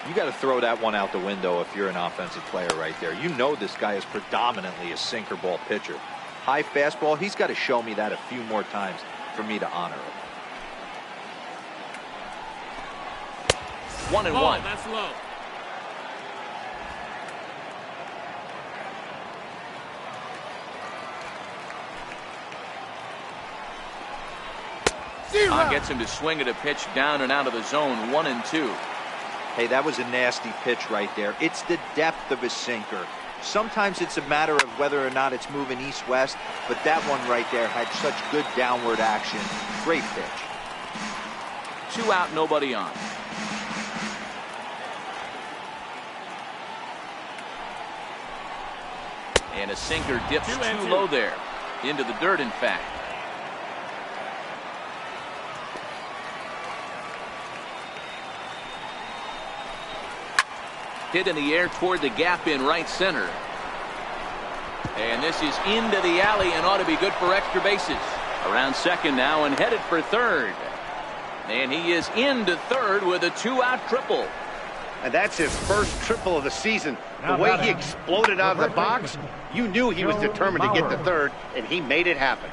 You got to throw that one out the window if you're an offensive player right there. You know this guy is predominantly a sinker ball pitcher. High fastball, he's got to show me that a few more times for me to honor it. 1-1. That's low. Gets him to swing at a pitch down and out of the zone. 1-2. Hey, that was a nasty pitch right there. It's the depth of his sinker. Sometimes it's a matter of whether or not it's moving east-west, but that one right there had such good downward action. Great pitch. 2 out, nobody on. And a sinker dips too low there. Into the dirt, in fact. Hit in the air toward the gap in right center. And this is into the alley and ought to be good for extra bases. Around second now and headed for third. And he is into third with a 2-out triple. And that's his first triple of the season. The way he exploded out of the box, you knew he was determined to get to third, and he made it happen.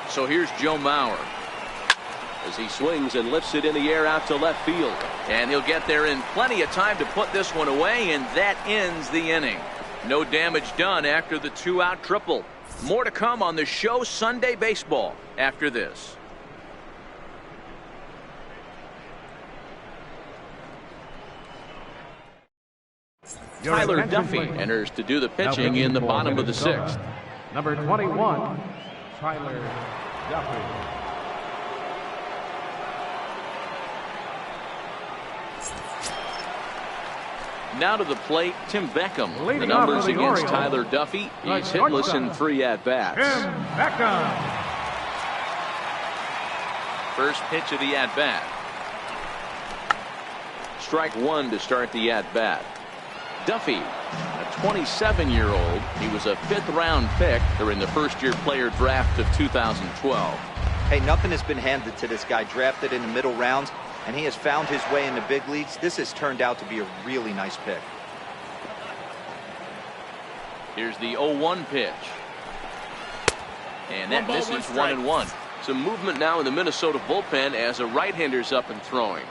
So here's Joe Mauer as he swings and lifts it in the air out to left field. And he'll get there in plenty of time to put this one away, and that ends the inning. No damage done after the 2-out triple. More to come on the show Sunday Baseball after this. Tyler Duffy enters to do the pitching in the bottom of the 6th. Number 21, Tyler Duffy. Now to the plate, Tim Beckham. The numbers against Tyler Duffy. He's hitless in 3 at-bats. Tim Beckham. First pitch of the at-bat. Strike 1 to start the at-bat. Duffy, a 27-year-old. He was a 5th-round pick during the first-year player draft of 2012. Hey, nothing has been handed to this guy. Drafted in the middle rounds, and he has found his way in the big leagues. This has turned out to be a really nice pick. Here's the 0-1 pitch. And that misses 1-1. Some movement now in the Minnesota bullpen as a right-hander's up and throwing.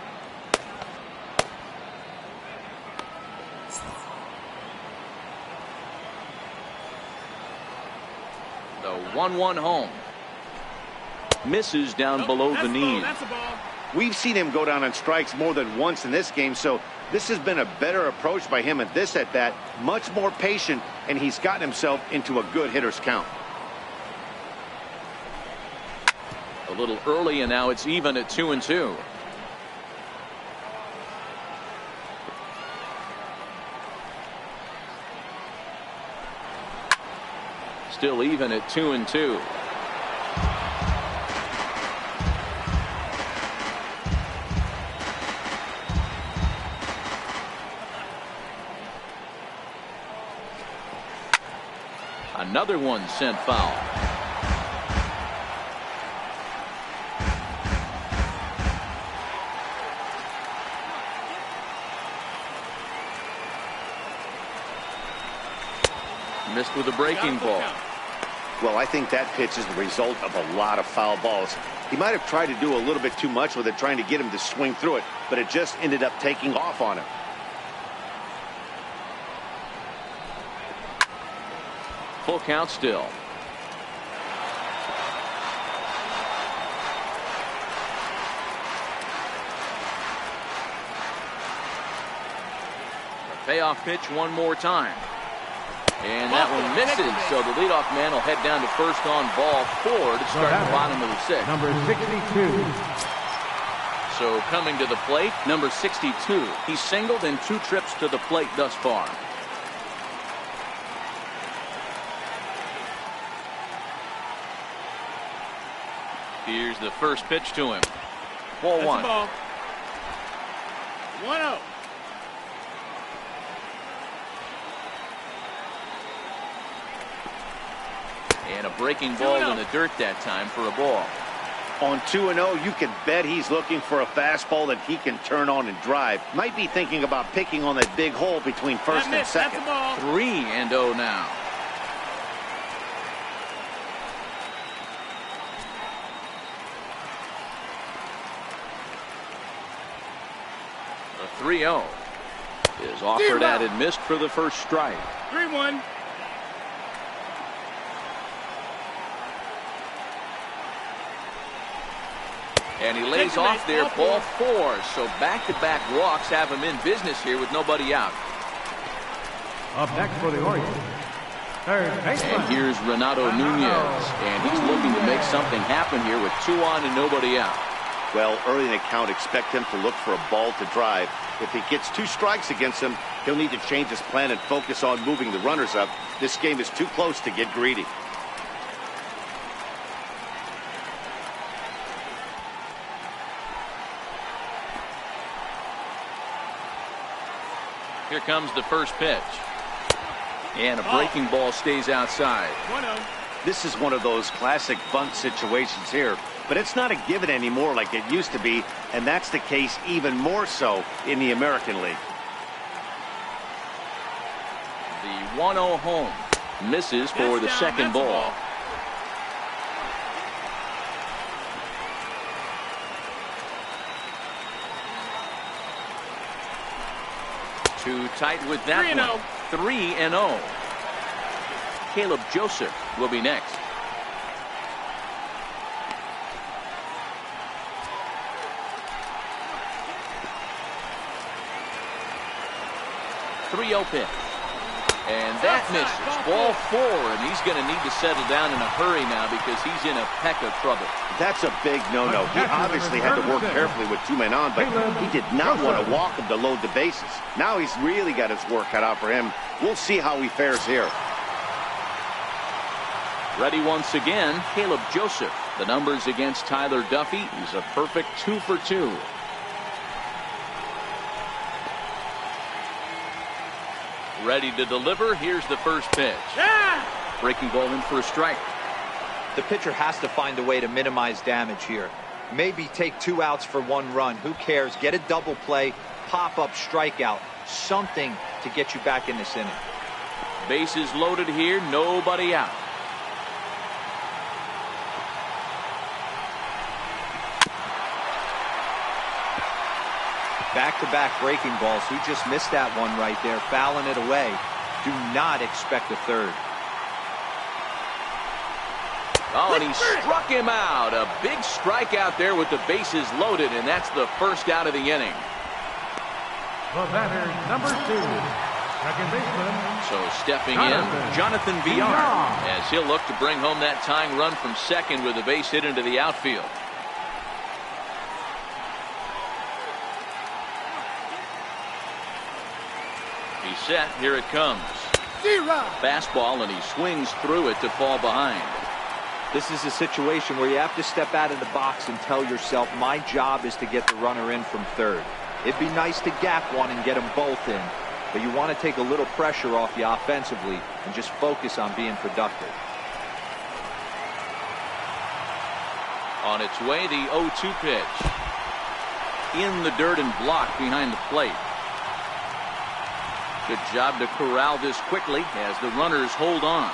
The 1-1 home. Misses down below the knee. That's a ball. We've seen him go down on strikes more than once in this game, so This has been a better approach by him at this at-bat, much more patient, and he's gotten himself into a good hitter's count. A little early, and now it's even at 2-2. Still even at 2-2. Another one sent foul. Missed with a breaking ball. Well, I think that pitch is the result of a lot of foul balls. He might have tried to do a little bit too much with it, trying to get him to swing through it, but it just ended up taking off on him. Full count still. The payoff pitch one more time. And that one misses, so the leadoff man will head down to first on ball 4 to start the bottom of the 6th. Number 62. So coming to the plate, number 62. He's singled in 2 trips to the plate thus far. Here's the first pitch to him. Ball 1. 1-0. And a breaking ball in the dirt that time for a ball. On 2-0, you can bet he's looking for a fastball that he can turn on and drive. Might be thinking about picking on that big hole between first and second. 3-0 now. The 3-0 is offered at and missed for the first strike. 3-1. And he lays off there, ball 4. So back-to-back walks have him in business here with nobody out. Up next for the Orioles, third baseman. And here's Renato Nunez, and he's looking to make something happen here with 2 on and nobody out. Well, early in the count, expect him to look for a ball to drive. If he gets 2 strikes against him, he'll need to change his plan and focus on moving the runners up. This game is too close to get greedy. Here comes the first pitch. And a breaking ball stays outside. 1-0. This is one of those classic bunt situations here, but it's not a given anymore like it used to be, and that's the case even more so in the American League. The 1-0 home misses for the second ball. Too tight with that 3-0. one. 3-0. Caleb Joseph will be next. .30 pitch. And that misses. Ball 4, and he's going to need to settle down in a hurry now because he's in a peck of trouble. That's a big no-no. He obviously had to work carefully with 2 men on, but he did not want to walk him to load the bases. Now he's really got his work cut out for him. We'll see how he fares here. Ready once again, Caleb Joseph. The numbers against Tyler Duffy. He's a perfect 2 for 2. Ready to deliver. Here's the first pitch. Breaking ball in for a strike. The pitcher has to find a way to minimize damage here. Maybe take 2 outs for 1 run. Who cares? Get a double play, pop up, strikeout. Something to get you back in this inning. Bases loaded here. Nobody out. Back-to-back breaking balls. He just missed that one right there, fouling it away. Do not expect a third. Oh, and he struck him out. A big strikeout there with the bases loaded, and that's the first out of the inning. The batter, number 2, second baseman. So stepping in, Jonathan Villar, as he'll look to bring home that tying run from second with a base hit into the outfield. He's set. Here it comes. Fastball, and he swings through it to fall behind. This is a situation where you have to step out of the box and tell yourself, my job is to get the runner in from third. It'd be nice to gap one and get them both in, but you want to take a little pressure off you offensively and just focus on being productive. On its way, the 0-2 pitch. In the dirt and blocked behind the plate. Good job to corral this quickly as the runners hold on.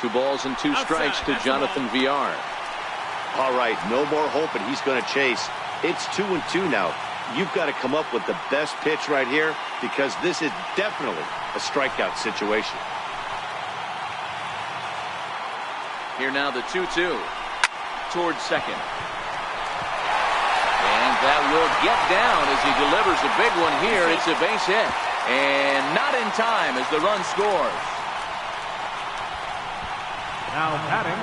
Two balls and two strikes to Jonathan Villar. All right, no more hope, and he's going to chase. It's 2-2 now. You've got to come up with the best pitch right here, because this is definitely a strikeout situation. Here now the 2-2 towards second. And that will get down as he delivers a big one here. It's a base hit. And not in time as the run scores. Now batting,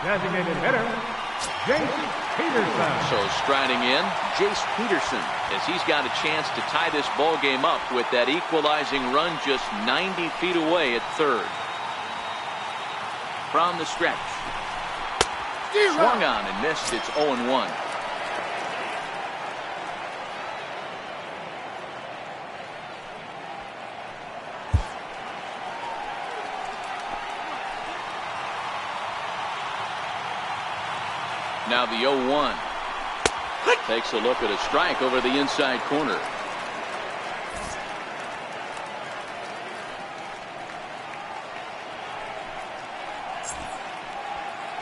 designated hitter, Jace Peterson. So striding in, Jace Peterson, as he's got a chance to tie this ball game up with that equalizing run just 90 feet away at third. From the stretch. Swung on and missed. It's 0-1. Now the 0-1. Takes a look at a strike over the inside corner.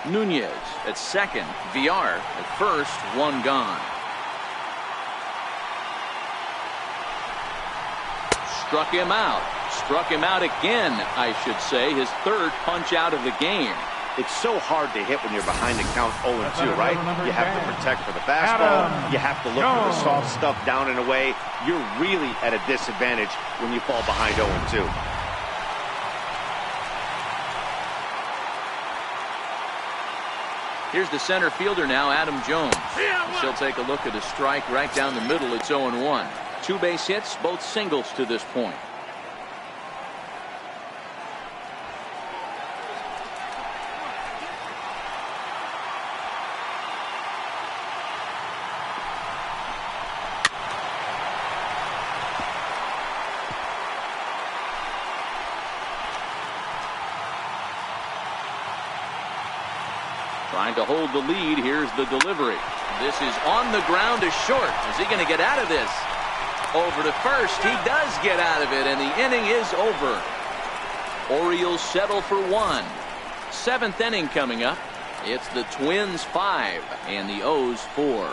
Nunez at second. Villar at first. One gone. Struck him out. Struck him out again, I should say. His third punch out of the game. It's so hard to hit when you're behind the count 0-2, right? You have to protect for the fastball. You have to look for the soft stuff down and away. You're really at a disadvantage when you fall behind 0-2. Here's the center fielder now, Adam Jones. She'll take a look at a strike right down the middle. It's 0-1. Two base hits, both singles to this point. Trying to hold the lead. Here's the delivery. This is on the ground to short. Is he going to get out of this? Over to first. He does get out of it, and the inning is over. Orioles settle for one. Seventh inning coming up. It's the Twins 5 and the O's 4.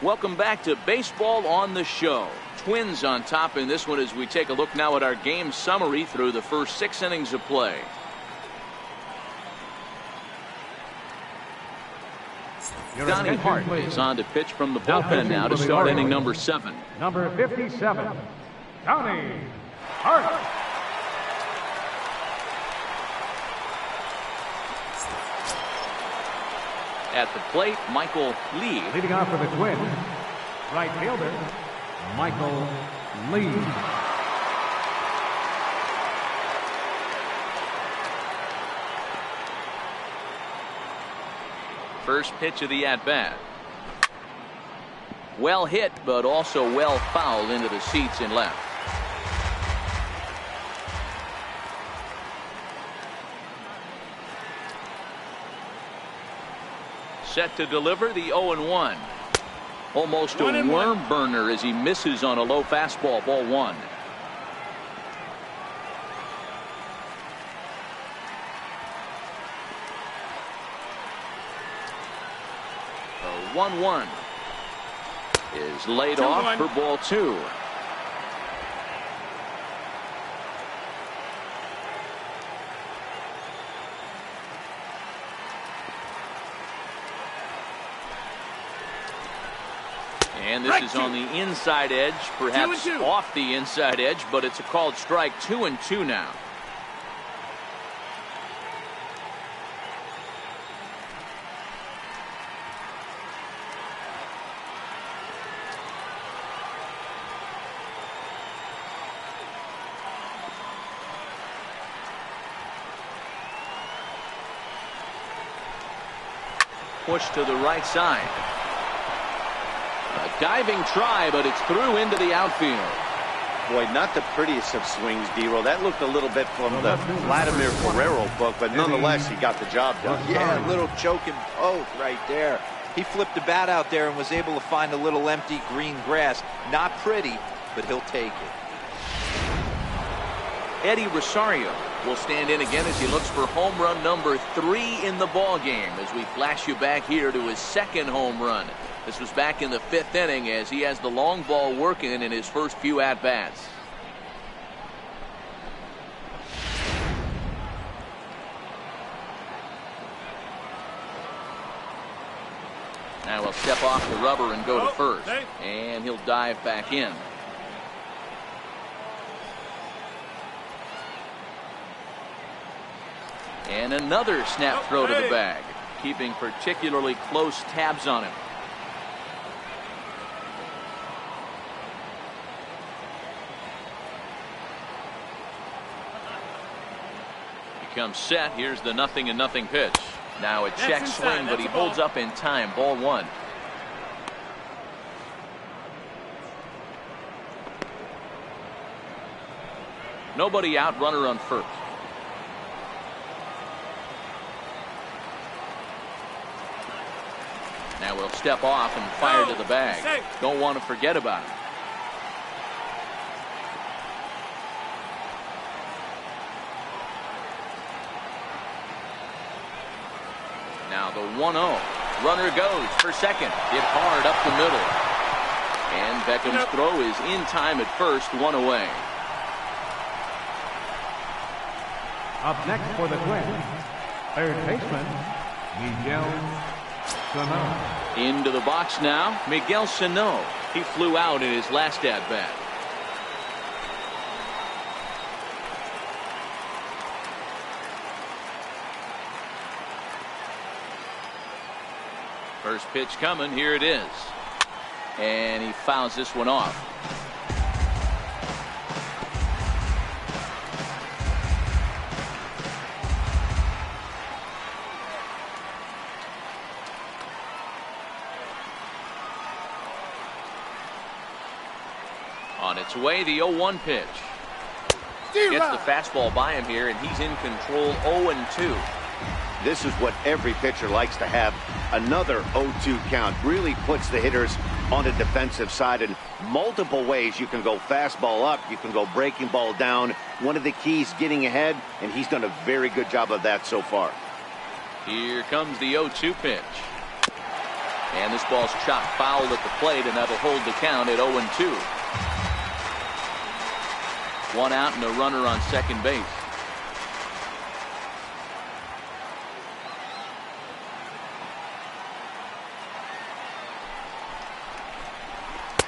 Welcome back to Baseball on the Show. Twins on top in this one as we take a look now at our game summary through the first 6 innings of play. Donnie Hart is on to pitch from the bullpen now to start inning number 7. Number 57, Donnie Hart. At the plate, Michael Lee. Leading off for the Twins, right fielder, Michael Lee. First pitch of the at-bat. Well hit, but also well fouled into the seats in left. Set to deliver the 0-1. Almost a worm burner as he misses on a low fastball. Ball 1. The 1-1 is laid off for ball 2. And this is on the inside edge, perhaps 2-2. off the inside edge, but it's a called strike. 2-2 now. Push to the right side. A diving try, but it's through into the outfield. Boy, not the prettiest of swings, D-Roll. That looked a little bit from the Vladimir Guerrero book, but nonetheless, he got the job done. Yeah, a little choking poke right there. He flipped the bat out there and was able to find a little empty green grass. Not pretty, but he'll take it. Eddie Rosario will stand in again as he looks for home run number 3 in the ball game as we flash you back here to his second home run. This was back in the 5th inning as he has the long ball working in his first few at-bats. Now he'll step off the rubber and go to first, and he'll dive back in. And another snap throw to the bag, keeping particularly close tabs on him. Comes set. Here's the 0-0 pitch. Now a check swing, but he holds up in time. Ball 1. Nobody out. Runner on first. Now we'll step off and fire to the bag. Don't want to forget about him. Now the 1-0. Runner goes for second. Hit hard up the middle. And Beckham's throw is in time at first. 1 away. Up next for the Twins, third baseman, Miguel Sano. Into the box now, Miguel Sano. He flew out in his last at-bat. First pitch coming. Here it is. And he fouls this one off. On its way, the 0-1 pitch. Gets the fastball by him here, and he's in control. 0-2. This is what every pitcher likes to have. Another 0-2 count really puts the hitters on the defensive side in multiple ways. You can go fastball up, you can go breaking ball down. One of the keys, getting ahead, and he's done a very good job of that so far. Here comes the 0-2 pitch. And this ball's chopped foul at the plate, and that'll hold the count at 0-2. 1 out and a runner on second base.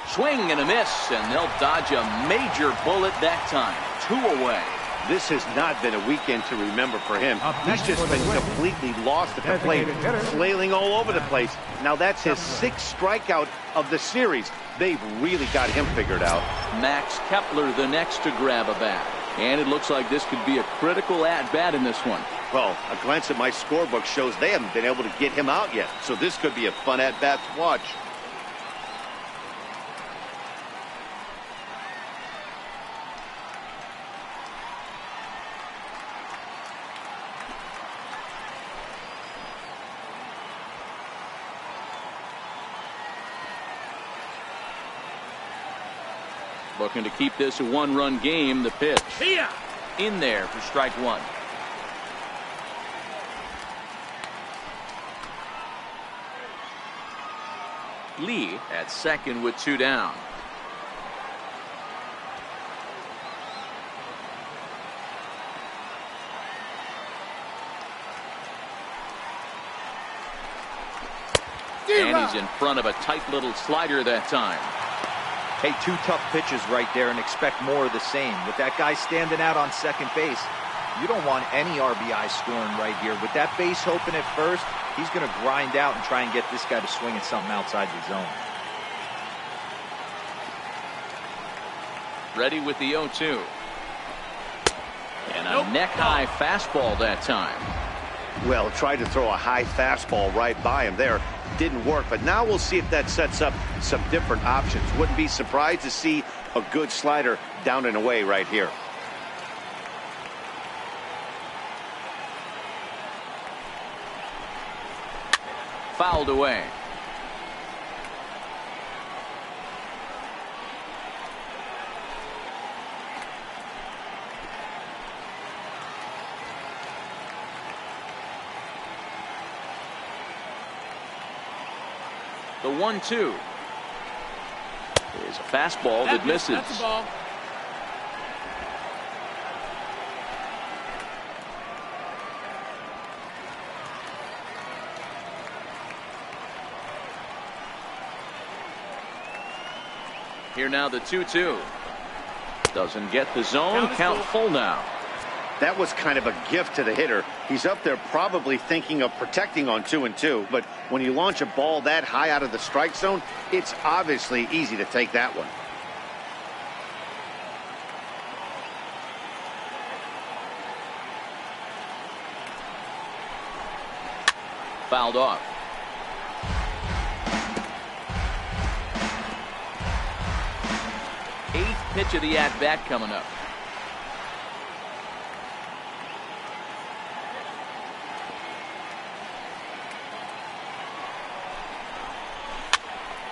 Swing and a miss, and they'll dodge a major bullet that time. 2 away. This has not been a weekend to remember for him. He's just been completely lost at the plate, flailing all over the place. Now that's his 6th strikeout of the series. They've really got him figured out. Max Kepler the next to grab a bat. And it looks like this could be a critical at-bat in this one. Well, a glance at my scorebook shows they haven't been able to get him out yet. So this could be a fun at-bat to watch. Looking to keep this a 1-run game. The pitch in there for strike 1. Lee at second with 2 down. And he's in front of a tight little slider that time. Hey, 2 tough pitches right there, and expect more of the same. With that guy standing out on second base, you don't want any RBI scoring right here. With that base open at first, he's going to grind out and try and get this guy to swing at something outside the zone. Ready with the 0-2. And a neck-high fastball that time. Well, tried to throw a high fastball right by him there. Didn't work, but now we'll see if that sets up some different options. Wouldn't be surprised to see a good slider down and away right here. Fouled away. The 1-2 is a fastball that misses. That's a ball. Here now the 2-2. Doesn't get the zone. Count full now. That was kind of a gift to the hitter. He's up there probably thinking of protecting on 2-2, but when you launch a ball that high out of the strike zone, it's obviously easy to take that one. Fouled off. Eighth pitch of the at-bat coming up.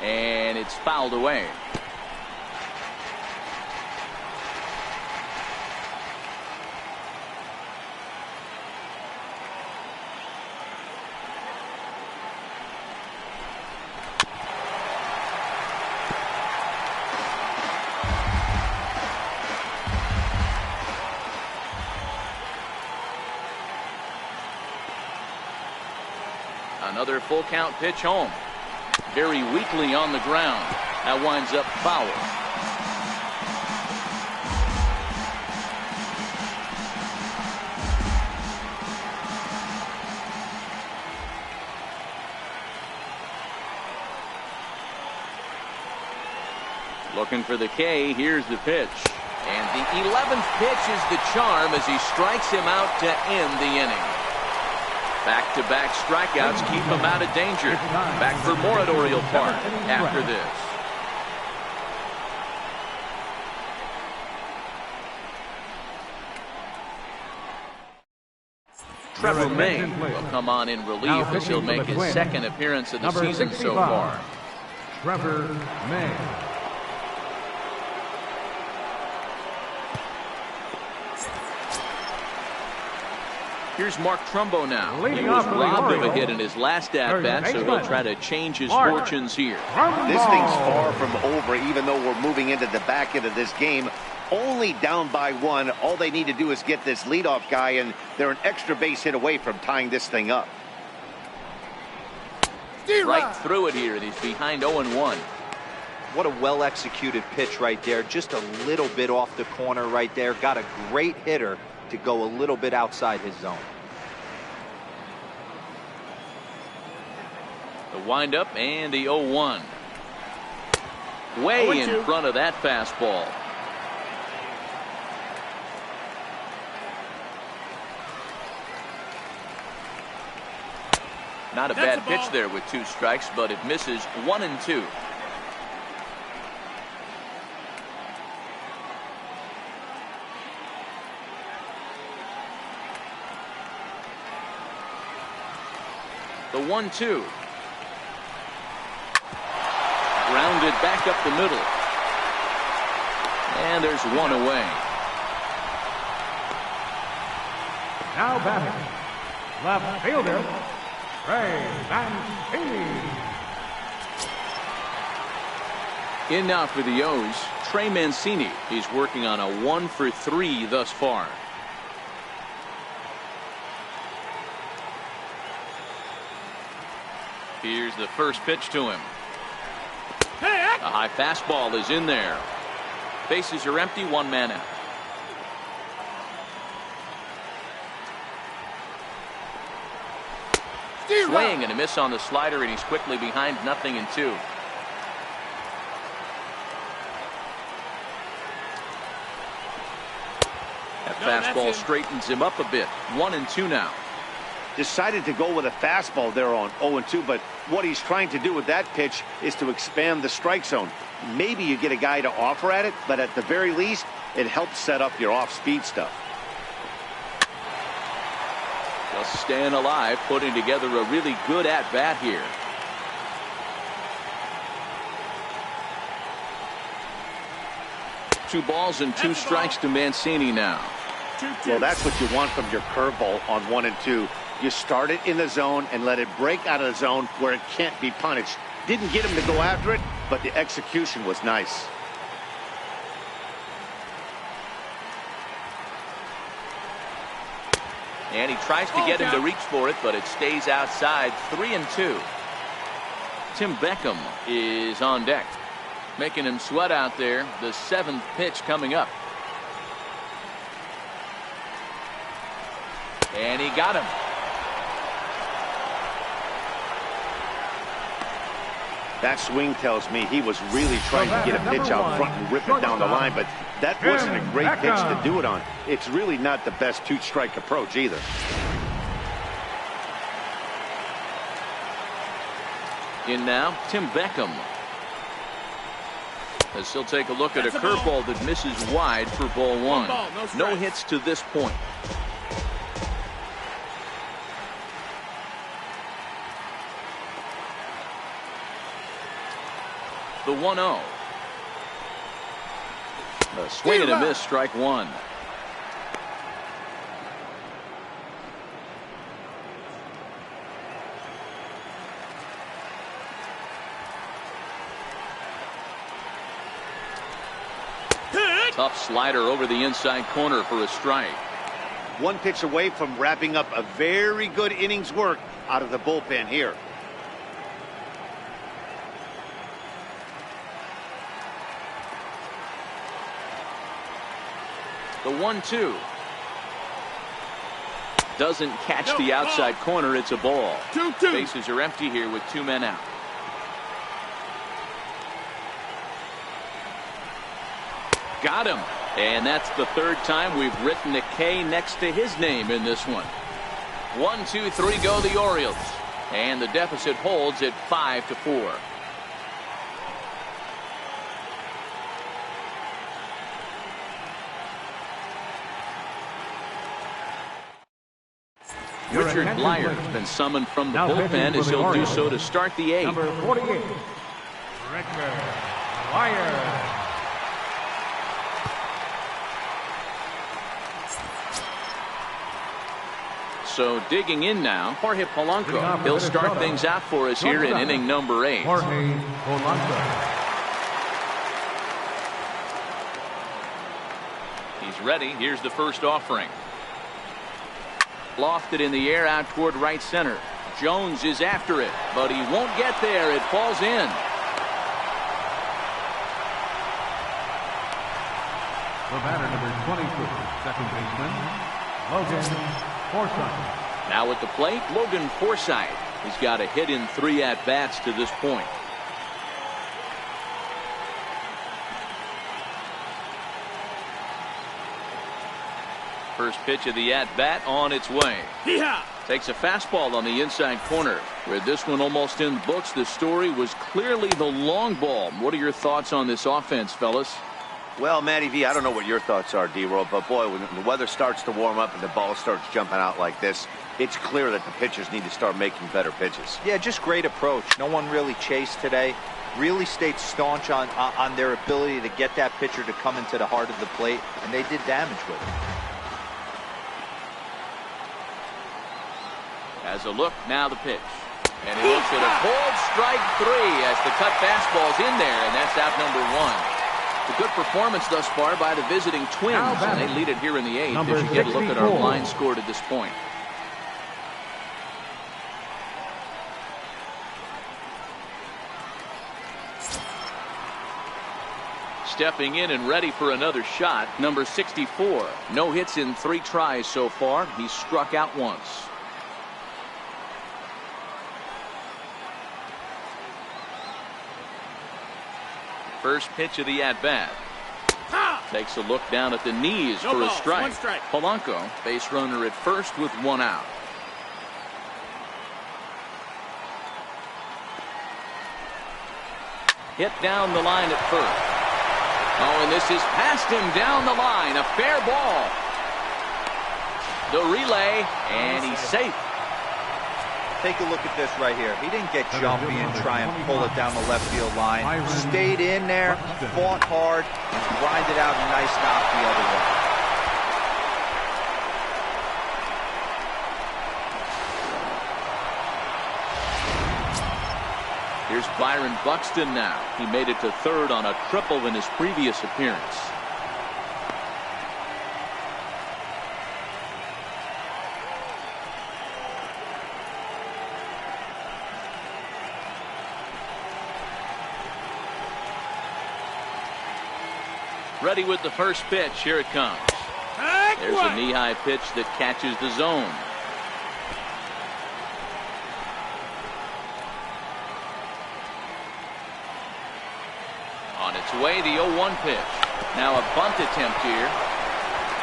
And it's fouled away. Another full count pitch home. Very weakly on the ground. That winds up foul. Looking for the K. Here's the pitch. And the 11th pitch is the charm as he strikes him out to end the inning. Back-to-back strikeouts keep him out of danger. Back for more at Oriole Park after this. Trevor May will come on in relief as he'll make his second appearance of the season so far. Trevor May. Here's Mark Trumbo now. Leading He was off for the robbed of a Orioles. hit in his last at-bat, so he'll try to change his Mark fortunes here. This thing's far from over, even though we're moving into the back end of this game. Only down by 1. All they need to do is get this leadoff guy, and they're an extra base hit away from tying this thing up. Right through it here, and he's behind 0-1. What a well-executed pitch right there. Just a little bit off the corner right there. Got a great hitter to go a little bit outside his zone. The windup and the 0-1. Way in front of that fastball. Not a bad pitch there with 2 strikes, but it misses 1-2. The 1-2. Grounded back up the middle. And there's 1 away. Now batting, left fielder, Trey Mancini. In now for the O's, Trey Mancini. He's working on a 1-for-3 thus far. Here's the first pitch to him. Hey, A high fastball is in there. Bases are empty, one man out. Swing and a miss on the slider, and he's quickly behind 0-2. That fastball straightens him up a bit. 1-2 now. Decided to go with a fastball there on 0-2, but what he's trying to do with that pitch is to expand the strike zone. Maybe you get a guy to offer at it, but at the very least, it helps set up your off-speed stuff. Just staying alive, putting together a really good at-bat here. Two balls and two strikes to Mancini now. Well, that's what you want from your curveball on 1-2. You start it in the zone and let it break out of the zone where it can't be punished. Didn't get him to go after it, but the execution was nice. And he tries to get him to reach for it, but it stays outside. 3-2. Tim Beckham is on deck, making him sweat out there. The 7th pitch coming up. And he got him. That swing tells me he was really trying to get a pitch out front and rip it down the line, but that wasn't a great pitch to do it on. It's really not the best two-strike approach either. In now, Tim Beckham. As he'll take a look at a curveball that misses wide for ball one. No hits to this point. The 1-0. A swing and a miss, strike one. Tough slider over the inside corner for a strike. One pitch away from wrapping up a very good innings work out of the bullpen here. The 1-2 doesn't catch the outside corner. It's a ball. 2-2. Bases are empty here with two men out. Got him. And that's the third time we've written a K next to his name in this one. 1, 2, 3 go the Orioles. And the deficit holds at 5-4. Richard Blyer has been summoned from the bullpen as he'll do so to start the 8th. Number 48, Richard Blyer. So digging in now, Jorge Polanco. He'll start things out for us here in inning number 8. Jorge Polanco. He's ready. Here's the first offering. Lofted in the air out toward right center. Jones is after it, but he won't get there. It falls in. The batter, number 22, second baseman, Logan Forsythe. Now at the plate, Logan Forsythe. He's got a hit in 3 at-bats to this point. First pitch of the at-bat on its way. Takes a fastball on the inside corner. With this one almost in the books, the story was clearly the long ball. What are your thoughts on this offense, fellas? Well, Matty V, I don't know what your thoughts are, D-Roll, but boy, when the weather starts to warm up and the ball starts jumping out like this, it's clear that the pitchers need to start making better pitches. Yeah, just great approach. No one really chased today. Really stayed staunch on their ability to get that pitcher to come into the heart of the plate, and they did damage with it. As a look, now the pitch. And he looks at a cold strike 3 as the cut fastball's in there, and that's out number 1. A good performance thus far by the visiting Twins, and they lead it here in the 8th as you get a look at our line score to this point. stepping in and ready for another shot. Number 64. No hits in 3 tries so far. He's struck out once. First pitch of the at-bat. Takes a look down at the knees for a strike. 1 strike. Polanco, base runner at first with 1 out. Hit down the line at first. Oh, and this is past him down the line. A fair ball. The relay, and he's safe. Take a look at this right here. He didn't get jumpy and try and pull it down the left field line. Stayed in there, fought hard, and grinded out a nice knock the other way. Here's Byron Buxton now. He made it to third on a triple in his previous appearance. Ready with the first pitch. Here it comes. There's a knee-high pitch that catches the zone. On its way, the 0-1 pitch. Now a bunt attempt here.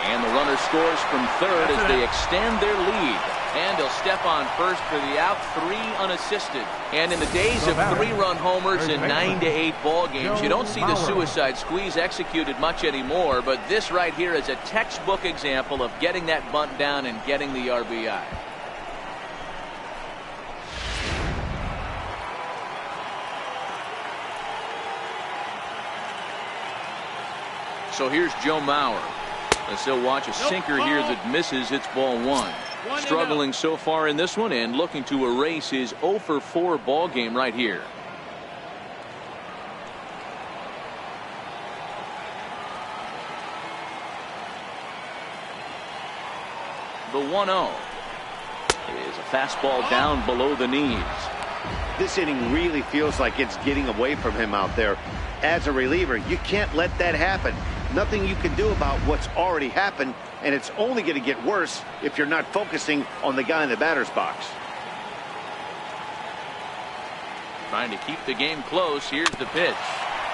And the runner scores from third as they extend their lead. And he'll step on first for the out, 3 unassisted. And in the days of 3-run homers in 9 to 8 ball games, you don't see the suicide squeeze executed much anymore. But this right here is a textbook example of getting that bunt down and getting the RBI. So here's Joe Mauer. As they'll watch a sinker here that misses. It's ball 1. Struggling so far in this one and looking to erase his 0 for 4 ball game right here. The 1-0 is a fastball down below the knees. This inning really feels like it's getting away from him out there. As a reliever, you can't let that happen. Nothing you can do about what's already happened, and it's only going to get worse if you're not focusing on the guy in the batter's box. Trying to keep the game close. Here's the pitch.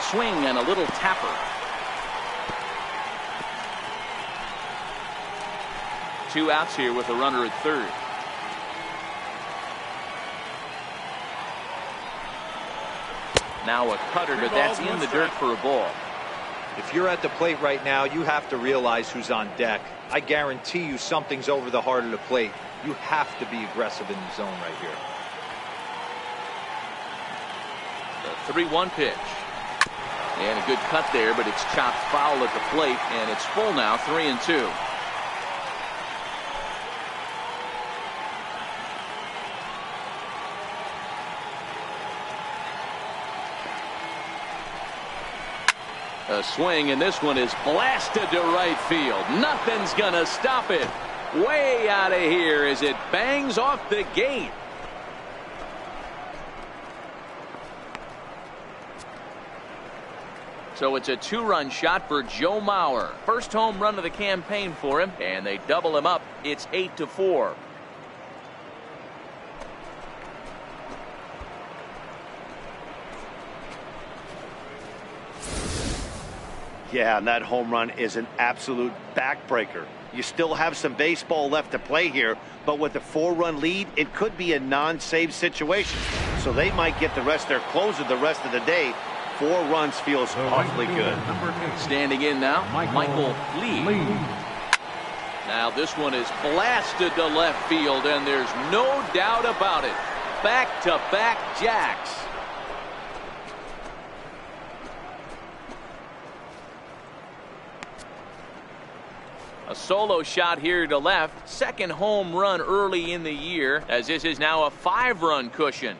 Swing and a little tapper. 2 outs here with a runner at third. Now a cutter, but that's in the dirt for a ball. If you're at the plate right now, you have to realize who's on deck. I guarantee you something's over the heart of the plate. You have to be aggressive in the zone right here. The 3-1 pitch. And a good cut there, but it's chopped foul at the plate, and it's full now, 3-2. A swing, and this one is blasted to right field. Nothing's gonna stop it. Way out of here as it bangs off the gate. So it's a 2-run shot for Joe Mauer. First home run of the campaign for him, and they double him up. It's 8-4. Yeah, and that home run is an absolute backbreaker. You still have some baseball left to play here, but with a 4-run lead, it could be a non-save situation. So they might get the rest of their closer the rest of the day. 4 runs feels awfully good. Standing in now, Michael Lee. Now this one is blasted to left field, and there's no doubt about it. Back-to-back jacks. A solo shot here to left. Second home run early in the year, as this is now a 5-run cushion.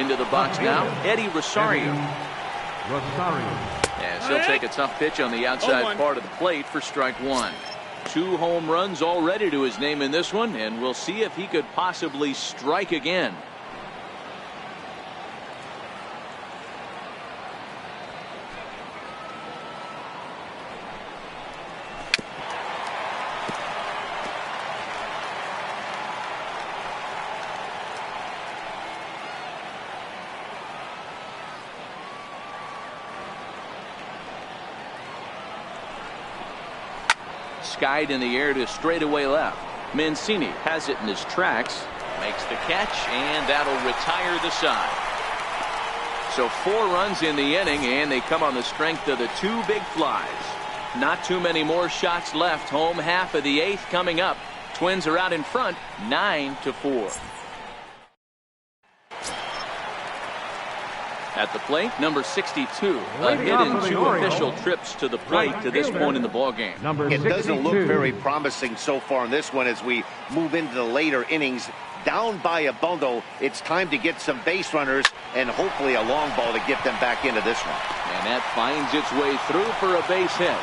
Into the box now, Eddie Rosario. As he'll take a tough pitch on the outside part of the plate for strike one. 2 home runs already to his name in this one, and we'll see if he could possibly strike again. Skied in the air to straightaway left. Mancini has it in his tracks, makes the catch, and that'll retire the side. So 4 runs in the inning, and they come on the strength of the 2 big flies. Not too many more shots left. Home half of the 8th coming up. Twins are out in front, 9-4. At the plate, number 62, a hit in 2 official trips to the plate to this point in the ballgame. It doesn't look very promising so far in this one as we move into the later innings. Down by a bundle, it's time to get some base runners and hopefully a long ball to get them back into this one. And that finds its way through for a base hit.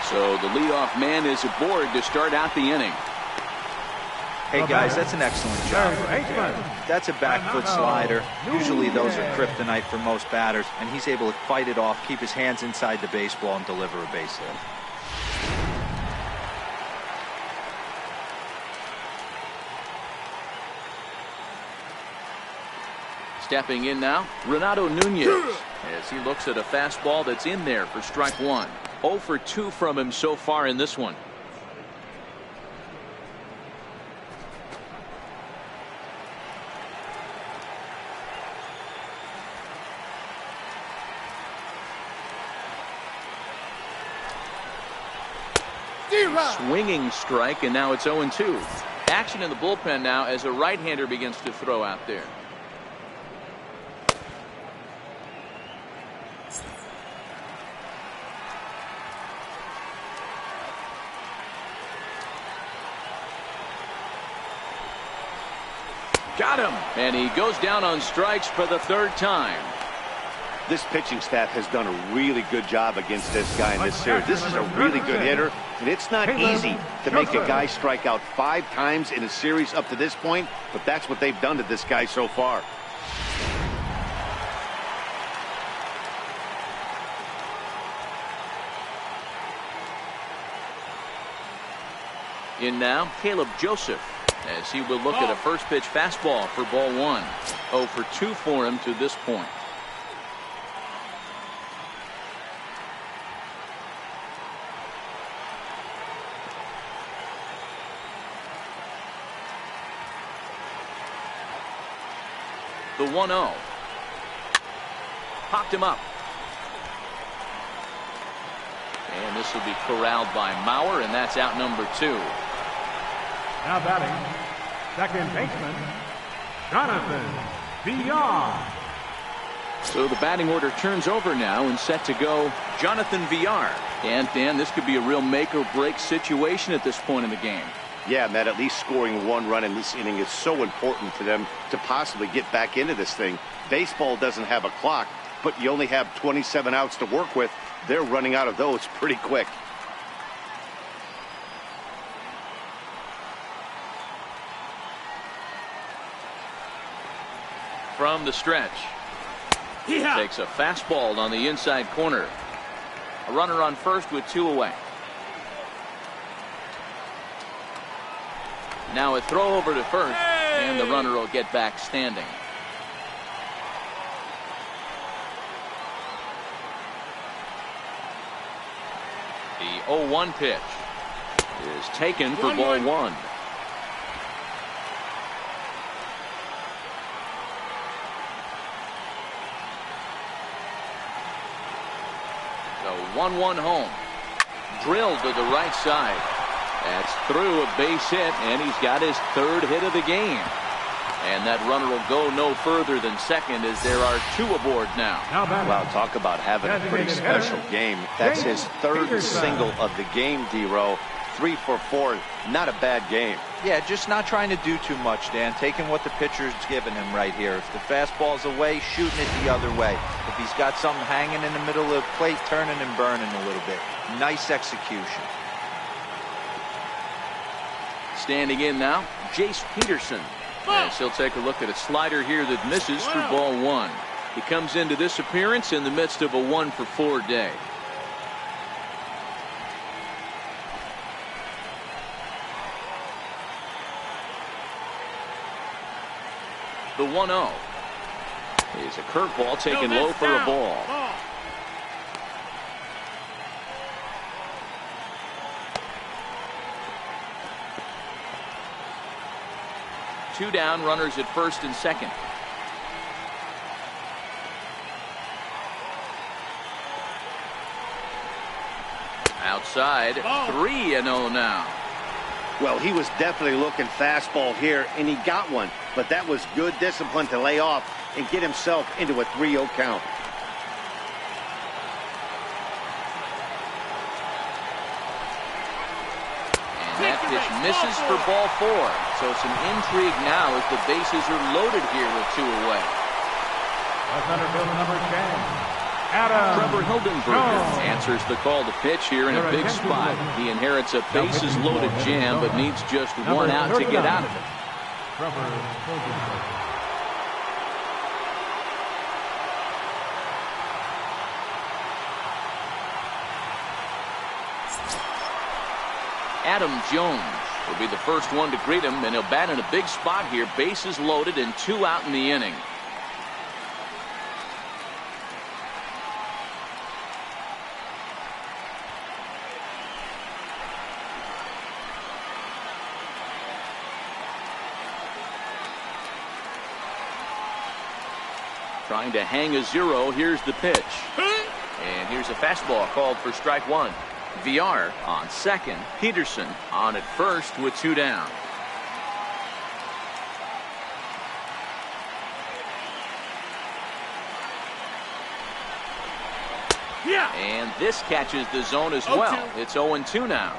So the leadoff man is aboard to start out the inning. Hey guys, that's an excellent job right there. That's a back foot slider. Usually those are kryptonite for most batters, and he's able to fight it off, keep his hands inside the baseball, and deliver a base hit. Stepping in now, Renato Nunez, as he looks at a fastball that's in there for strike one. 0 for 2 from him so far in this one. Swinging strike, and now it's 0-2. Action in the bullpen now as a right-hander begins to throw out there. Got him, and he goes down on strikes for the 3rd time. This pitching staff has done a really good job against this guy in this series. This is a really good hitter, and it's not easy to make a guy strike out 5 times in a series up to this point, but that's what they've done to this guy so far. In now, Caleb Joseph, as he will look at a first pitch fastball for ball 1. 0 for 2 for him to this point. The 1-0. Popped him up. And this will be corralled by Mauer, and that's out number 2. Now batting, second baseman, Jonathan Villar. So the batting order turns over now and set to go Jonathan Villar. And Dan, this could be a real make or break situation at this point in the game. Yeah, Matt, at least scoring 1 run in this inning is so important for them to possibly get back into this thing. Baseball doesn't have a clock, but you only have 27 outs to work with. They're running out of those pretty quick. From the stretch. Takes a fastball on the inside corner. A runner on first with 2 away. Now a throw over to first, and the runner will get back standing. The 0-1 pitch is taken for ball 1. So 1-1 home. Drilled to the right side. That's through a base hit, and he's got his 3rd hit of the game. And that runner will go no further than second as there are 2 aboard now. Wow, talk about having a pretty special game. That's his 3rd single of the game, D-Row. 3 for 4, not a bad game. Yeah, just not trying to do too much, Dan. Taking what the pitcher's giving him right here. If the fastball's away, shooting it the other way. If he's got something hanging in the middle of the plate, turning and burning a little bit. Nice execution. Standing in now, Jace Peterson. As he'll take a look at a slider here that misses for ball one. He comes into this appearance in the midst of a 1-for-4 day. The 1-0 is a curveball taken low for a ball. Two down, runners at first and second. Outside, 3-0 now. Well, he was definitely looking fastball here, and he got one. But that was good discipline to lay off and get himself into a 3-0 count. And that pitch misses for ball four. So some intrigue now as the bases are loaded here with two away. Number 10. Adam Trevor Hildenberger answers the call to pitch here in a big spot. He inherits a bases loaded jam, but needs just one out to get out of it. Trevor Hildenberger. Adam Jones will be the first one to greet him, and he'll bat in a big spot here. Bases loaded and 2 out in the inning. Trying to hang a 0. Here's the pitch. And here's a fastball called for strike one. VR on second. Peterson on at first with 2 down. Yeah. And this catches the zone as well. It's 0-2 now.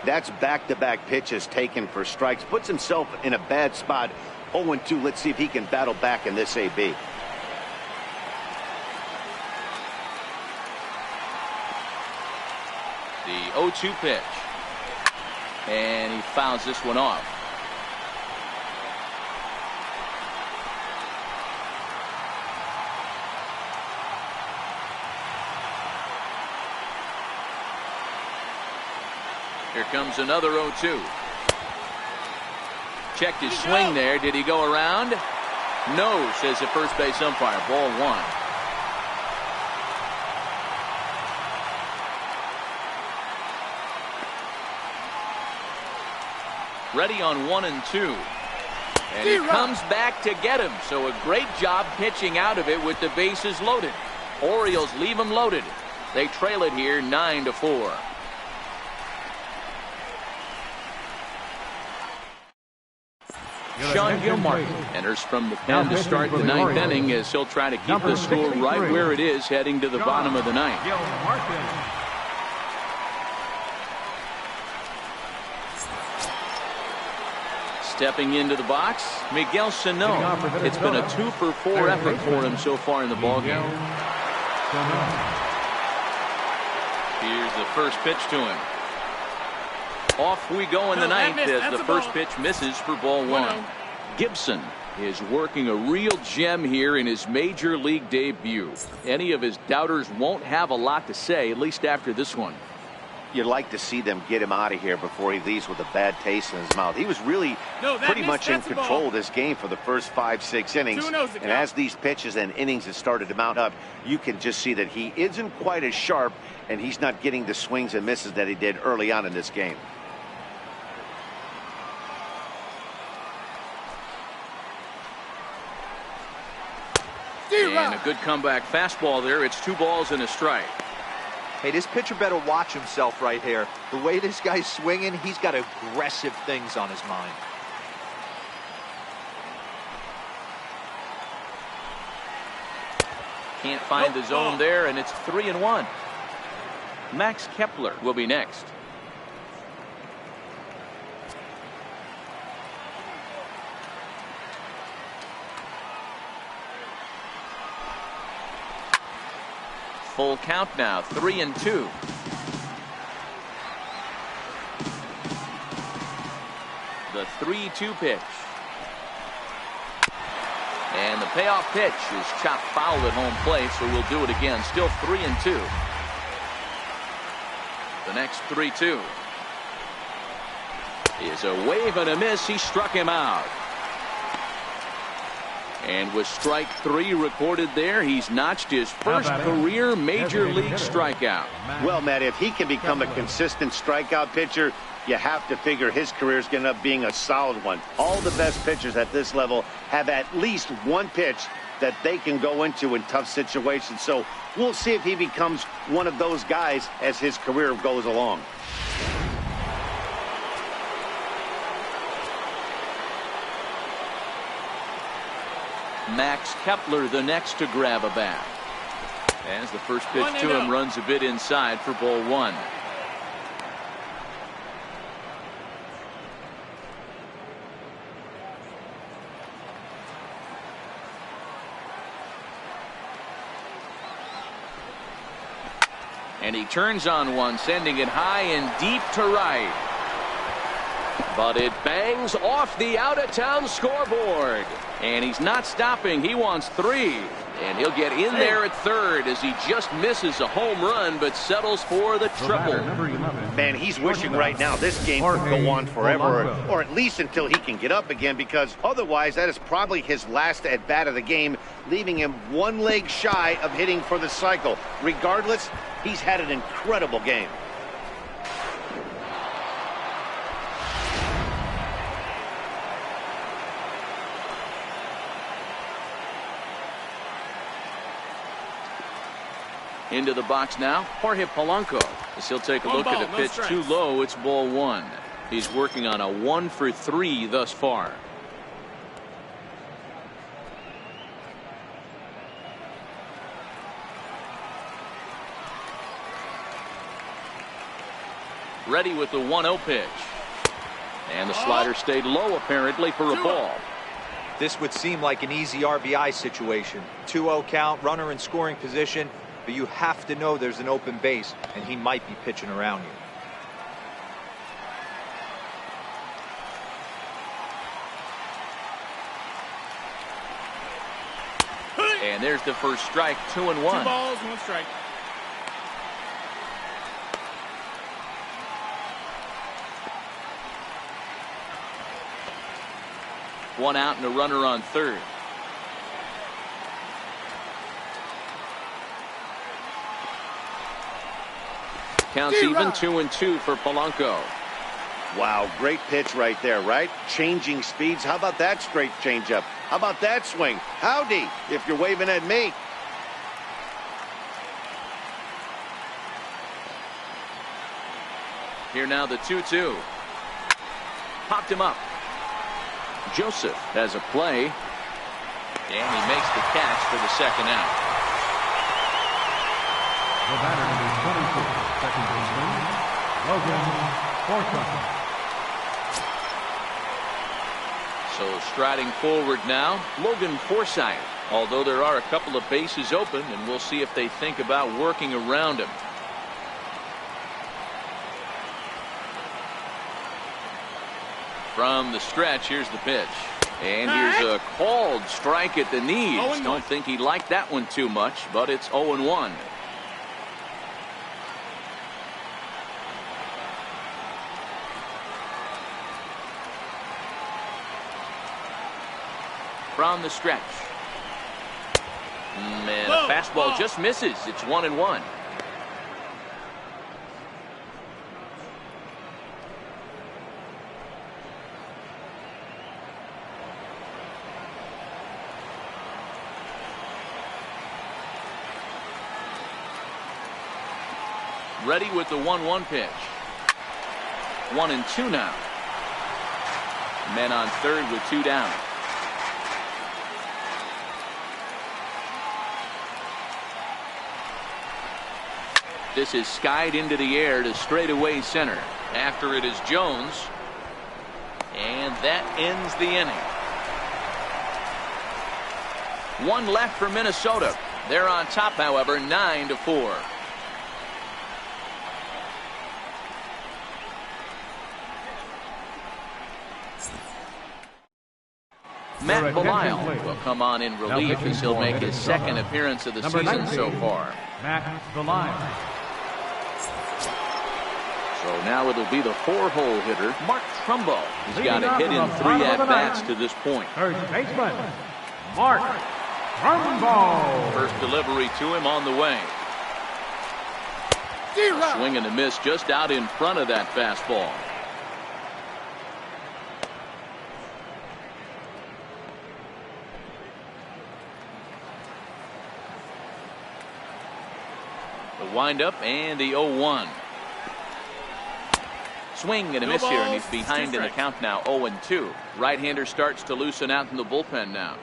That's back-to-back pitches taken for strikes. Puts himself in a bad spot. 0-2. Let's see if he can battle back in this AB. The 0-2 pitch. And he fouls this one off. Here comes another 0-2. Checked his swing there. Did he go around? No, says the first base umpire. Ball one. Ready on 1 and 2. And he comes back to get him. So a great job pitching out of it with the bases loaded. Orioles leave them loaded. They trail it here 9-4. Sean Gilmartin enters from the pen to start the 9th inning as he'll try to keep the score right where it is heading to the bottom of the 9th. Stepping into the box, Miguel Sano. It's been a 2-for-4 effort for him so far in the ballgame. Here's the first pitch to him. Off we go in the 9th as the first pitch misses for ball one. Gibson is working a real gem here in his major league debut. Any of his doubters won't have a lot to say, at least after this one. You'd like to see them get him out of here before he leaves with a bad taste in his mouth. He was really pretty much in control of this game for the first 5-6 innings. And as these pitches and innings have started to mount up, you can just see that he isn't quite as sharp, and he's not getting the swings and misses that he did early on in this game. And a good comeback fastball there. It's 2 balls and a strike. Hey, this pitcher better watch himself right here. The way this guy's swinging, he's got aggressive things on his mind. Can't find the zone there, and it's 3-1. Max Kepler will be next. Full count now, 3-2. The 3-2 pitch. And the payoff pitch is chopped foul at home plate, so we'll do it again. Still 3-2. The next 3-2 is a wave and a miss. He struck him out. And with strike 3 recorded there, he's notched his first career major league strikeout. Well, Matt, if he can become a consistent strikeout pitcher, you have to figure his career is going to end up being a solid one. All the best pitchers at this level have at least one pitch that they can go into in tough situations. So we'll see if he becomes one of those guys as his career goes along. Max Kepler the next to grab a bat. As the first pitch to him runs a bit inside for ball 1. And he turns on one, sending it high and deep to right. But it bangs off the out-of-town scoreboard. And he's not stopping. He wants 3. And he'll get in there at third as he just misses a home run but settles for the triple. Man, he's wishing right now this game could go on forever, or at least until he can get up again, because otherwise that is probably his last at-bat of the game, leaving him one leg shy of hitting for the cycle. Regardless, he's had an incredible game. Into the box now, Jorge Polanco. As he'll take a look at a pitch too low. It's ball 1. He's working on a 1 for 3 thus far. Ready with the 1-0 pitch. And the slider stayed low apparently for a ball. This would seem like an easy RBI situation. 2-0 count, runner in scoring position. But you have to know there's an open base, and he might be pitching around you. And there's the first strike, 2-1. 2 balls, 1 strike. One out and a runner on third. Counts even, 2-2 for Polanco. Wow, great pitch right there, right? Changing speeds. How about that straight changeup? How about that swing? Howdy, if you're waving at me. Here now the 2-2. Popped him up. Joseph has a play. And he makes the catch for the second out. The batter number 26, second baseman, Logan Forsythe. So striding forward now, Logan Forsythe. Although there are a couple of bases open, and we'll see if they think about working around him. From the stretch, here's the pitch. And here's a called strike at the knees. Don't think he liked that one too much, but it's 0-1. From the stretch. And a fastball just misses. It's 1-1. Ready with the 1-1 pitch. 1-2 now. Men on third with 2 down. This is skied into the air to straightaway center. After it is Jones. And that ends the inning. 1 left for Minnesota. They're on top, however, 9-4. Matt Belisle will come on in relief as he'll make his second appearance of the season so far. Matt Belisle. So now it'll be the 4-hole hitter, Mark Trumbo. He's got a hit in 3 at-bats to this point. First baseman, Mark Trumbo. First delivery to him on the way. Swing and a miss just out in front of that fastball. The windup and the 0-1. Swing and a miss here, and he's behind in the count now, 0-2. Right-hander starts to loosen out in the bullpen now.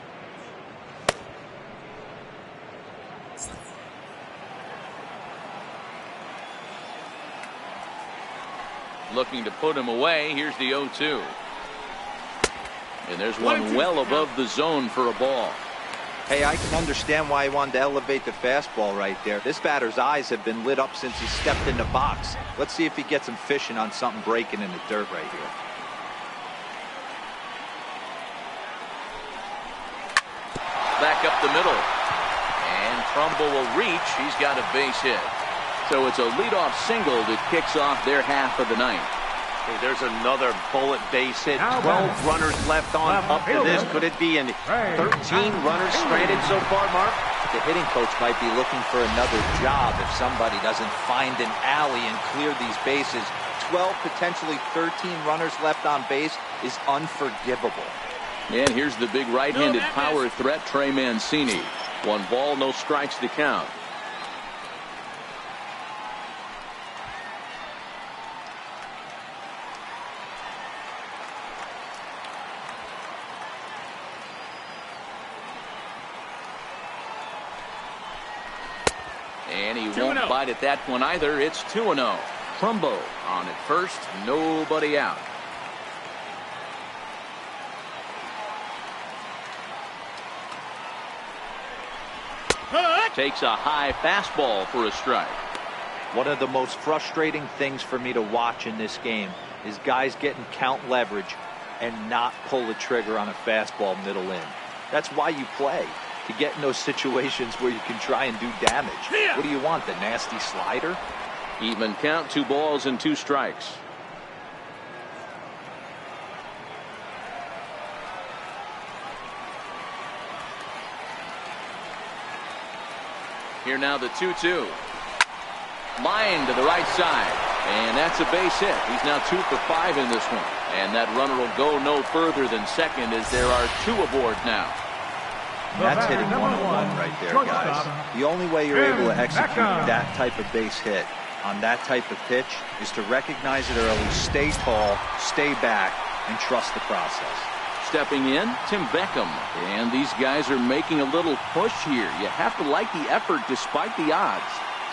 Looking to put him away. Here's the 0-2. And there's one well above the zone for a ball. Hey, I can understand why he wanted to elevate the fastball right there. This batter's eyes have been lit up since he stepped in the box. Let's see if he gets him fishing on something breaking in the dirt right here. Back up the middle. And Trumbo will reach. He's got a base hit. So it's a leadoff single that kicks off their half of the ninth. Hey, there's another bullet base hit. 12 runners left on up to this. Could it be an 13 runners stranded so far, Mark? The hitting coach might be looking for another job if somebody doesn't find an alley and clear these bases. 12, potentially 13 runners left on base is unforgivable. And here's the big right-handed power threat, Trey Mancini. 1 ball, no strikes to count. And he won't bite at that one either. It's 2-0. Trumbo on at first, nobody out. Takes a high fastball for a strike. One of the most frustrating things for me to watch in this game is guys getting count leverage and not pull the trigger on a fastball middle in. That's why you play, to get in those situations where you can try and do damage. What do you want, the nasty slider? Even count, 2 balls and 2 strikes. Here now the 2-2. Line to the right side. And that's a base hit. He's now 2 for 5 in this one. And that runner will go no further than second as there are 2 aboard now. That's hitting 101 right there, guys. The only way you're able to execute that type of base hit on that type of pitch is to recognize it early, stay tall, stay back, and trust the process. Stepping in, Tim Beckham. And these guys are making a little push here. You have to like the effort despite the odds.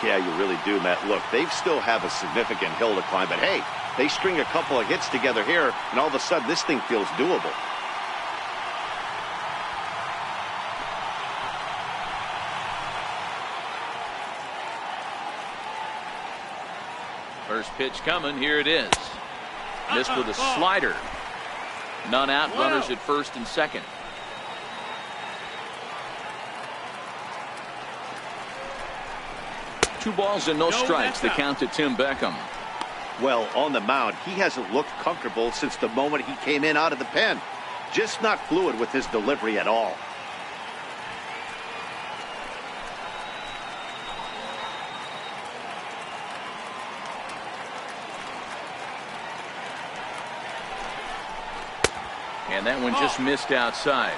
Yeah, you really do, Matt. Look, they still have a significant hill to climb, but hey, they string a couple of hits together here, and all of a sudden this thing feels doable. First pitch coming. Here it is. Missed with a slider. None out. Runners at first and second. Two balls and no strikes. The count to Tim Beckham. Well, on the mound, he hasn't looked comfortable since the moment he came in out of the pen. Just not fluid with his delivery at all. And that one just missed outside.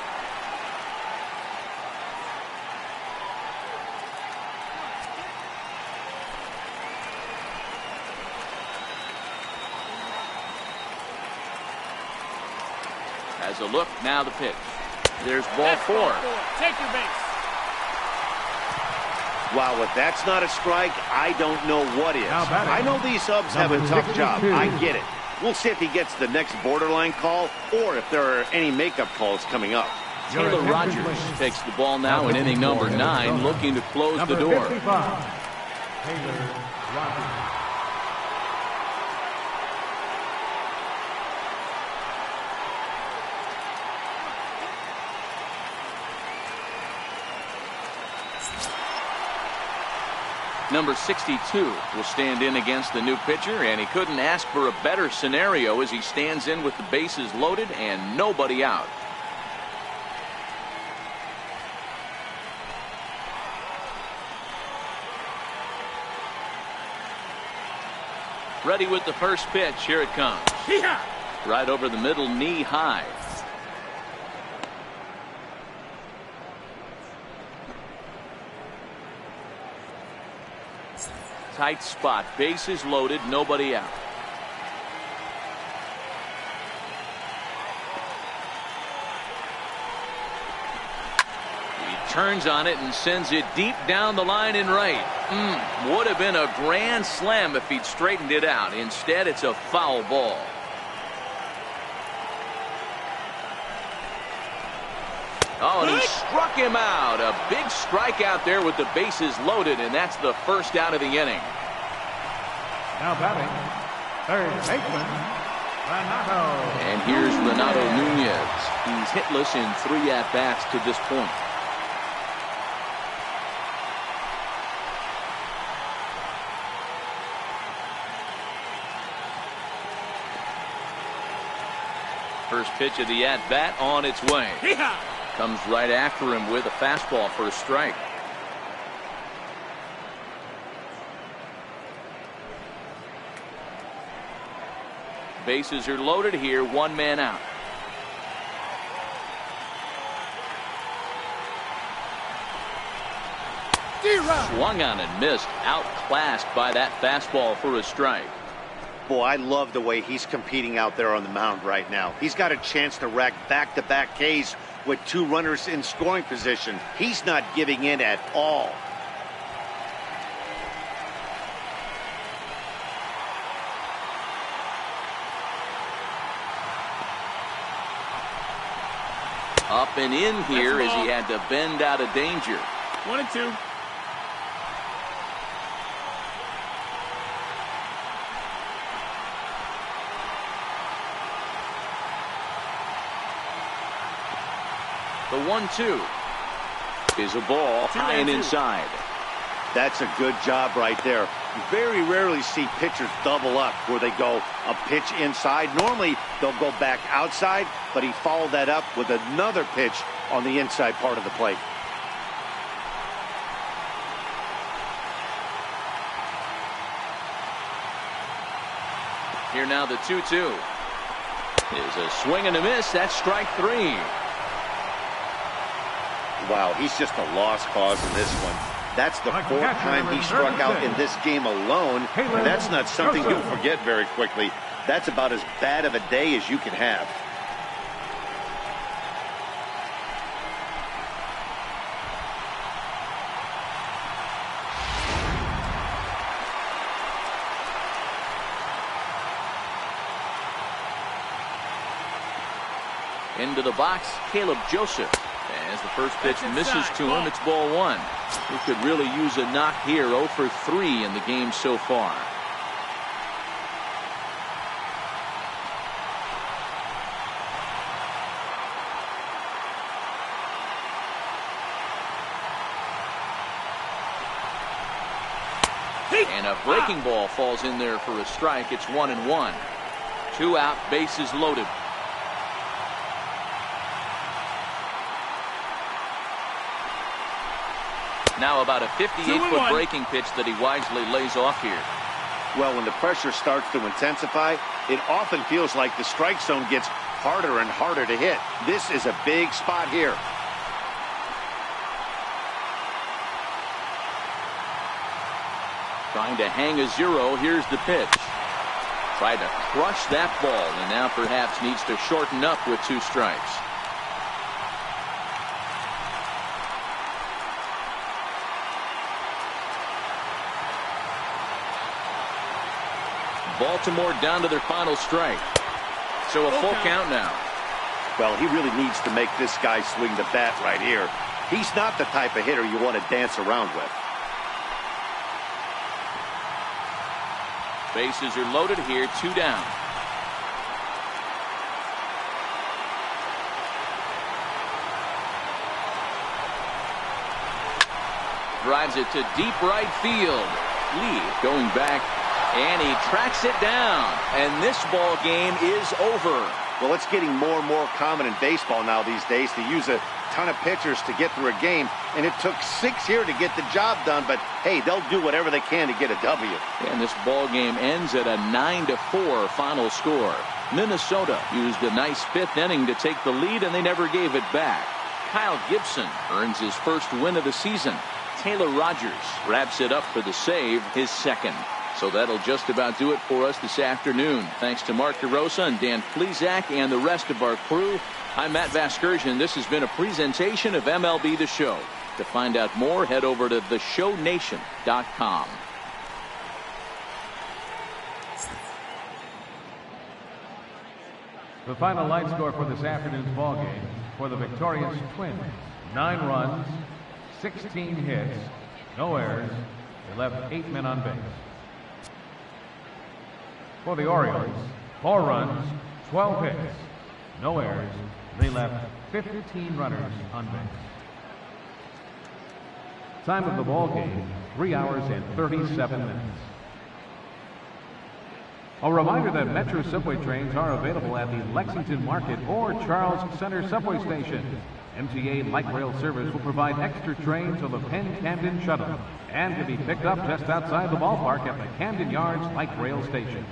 As a look, now the pitch. There's ball 4. Take your base. Wow, if that's not a strike, I don't know what is. I know these subs have a tough job. I get it. We'll see if he gets the next borderline call or if there are any makeup calls coming up. Taylor Rogers takes the ball now in inning number 9, looking to close the door. 55, Taylor Rogers. Number 62 will stand in against the new pitcher, and he couldn't ask for a better scenario as he stands in with the bases loaded and nobody out. Ready with the first pitch. Here it comes. Right over the middle, knee high. Tight spot, bases loaded, nobody out. He turns on it and sends it deep down the line in right. Would have been a grand slam if he'd straightened it out. Instead, it's a foul ball. Oh, and he struck him out. A big strikeout there with the bases loaded, and that's the first out of the inning. Now batting, third baseman, Renato. And here's Renato Nunez. He's hitless in 3 at-bats to this point. First pitch of the at-bat on its way. Comes right after him with a fastball for a strike. Bases are loaded here, 1 man out. Swung on and missed, outclassed by that fastball for a strike. Boy, I love the way he's competing out there on the mound right now. He's got a chance to rack back-to-back Ks with 2 runners in scoring position. He's not giving in at all. Up and in here as he had to bend out of danger. 1-2. The 1-2 is a ball high and inside. That's a good job right there. You very rarely see pitchers double up where they go a pitch inside. Normally they'll go back outside, but he followed that up with another pitch on the inside part of the plate. Here now the 2-2 is a swing and a miss. That's strike 3. Wow, he's just a lost cause in this one. That's the 4th time he struck out in this game alone, and that's not something you'll forget very quickly. That's about as bad of a day as you can have. Into the box, Caleb Joseph. As the first pitch misses to him, it's ball 1. He could really use a knock here. 0 for 3 in the game so far. And a breaking ball falls in there for a strike. It's 1-1. 2 out, bases loaded. Now about a 58-foot breaking pitch that he wisely lays off here. Well, when the pressure starts to intensify, it often feels like the strike zone gets harder and harder to hit. This is a big spot here. Trying to hang a 0. Here's the pitch. Tried to crush that ball, and now perhaps needs to shorten up with 2 strikes. Baltimore down to their final strike. So a full count now. Well, he really needs to make this guy swing the bat right here. He's not the type of hitter you want to dance around with. Bases are loaded here, 2 down. Drives it to deep right field. Lee going back, and he tracks it down. And this ball game is over. Well, it's getting more and more common in baseball now these days to use a ton of pitchers to get through a game, and it took 6 here to get the job done, but hey, they'll do whatever they can to get a W. And this ball game ends at a 9-4 final score. Minnesota used a nice 5th inning to take the lead, and they never gave it back. Kyle Gibson earns his first win of the season. Taylor Rogers wraps it up for the save, his second. So that'll just about do it for us this afternoon. Thanks to Mark DeRosa and Dan Plesac and the rest of our crew. I'm Matt Vasgersian. This has been a presentation of MLB The Show. To find out more, head over to theshownation.com. The final line score for this afternoon's ball game for the victorious Twins: 9 runs, 16 hits, no errors. They left 8 men on base. For the Orioles, 4 runs, 12 hits, no errors. They left 15 runners on base. Time of the ball game, 3 hours and 37 minutes. A reminder that Metro subway trains are available at the Lexington Market or Charles Center subway station. MTA Light Rail service will provide extra trains on the Penn Camden Shuttle and can be picked up just outside the ballpark at the Camden Yards Light Rail Station.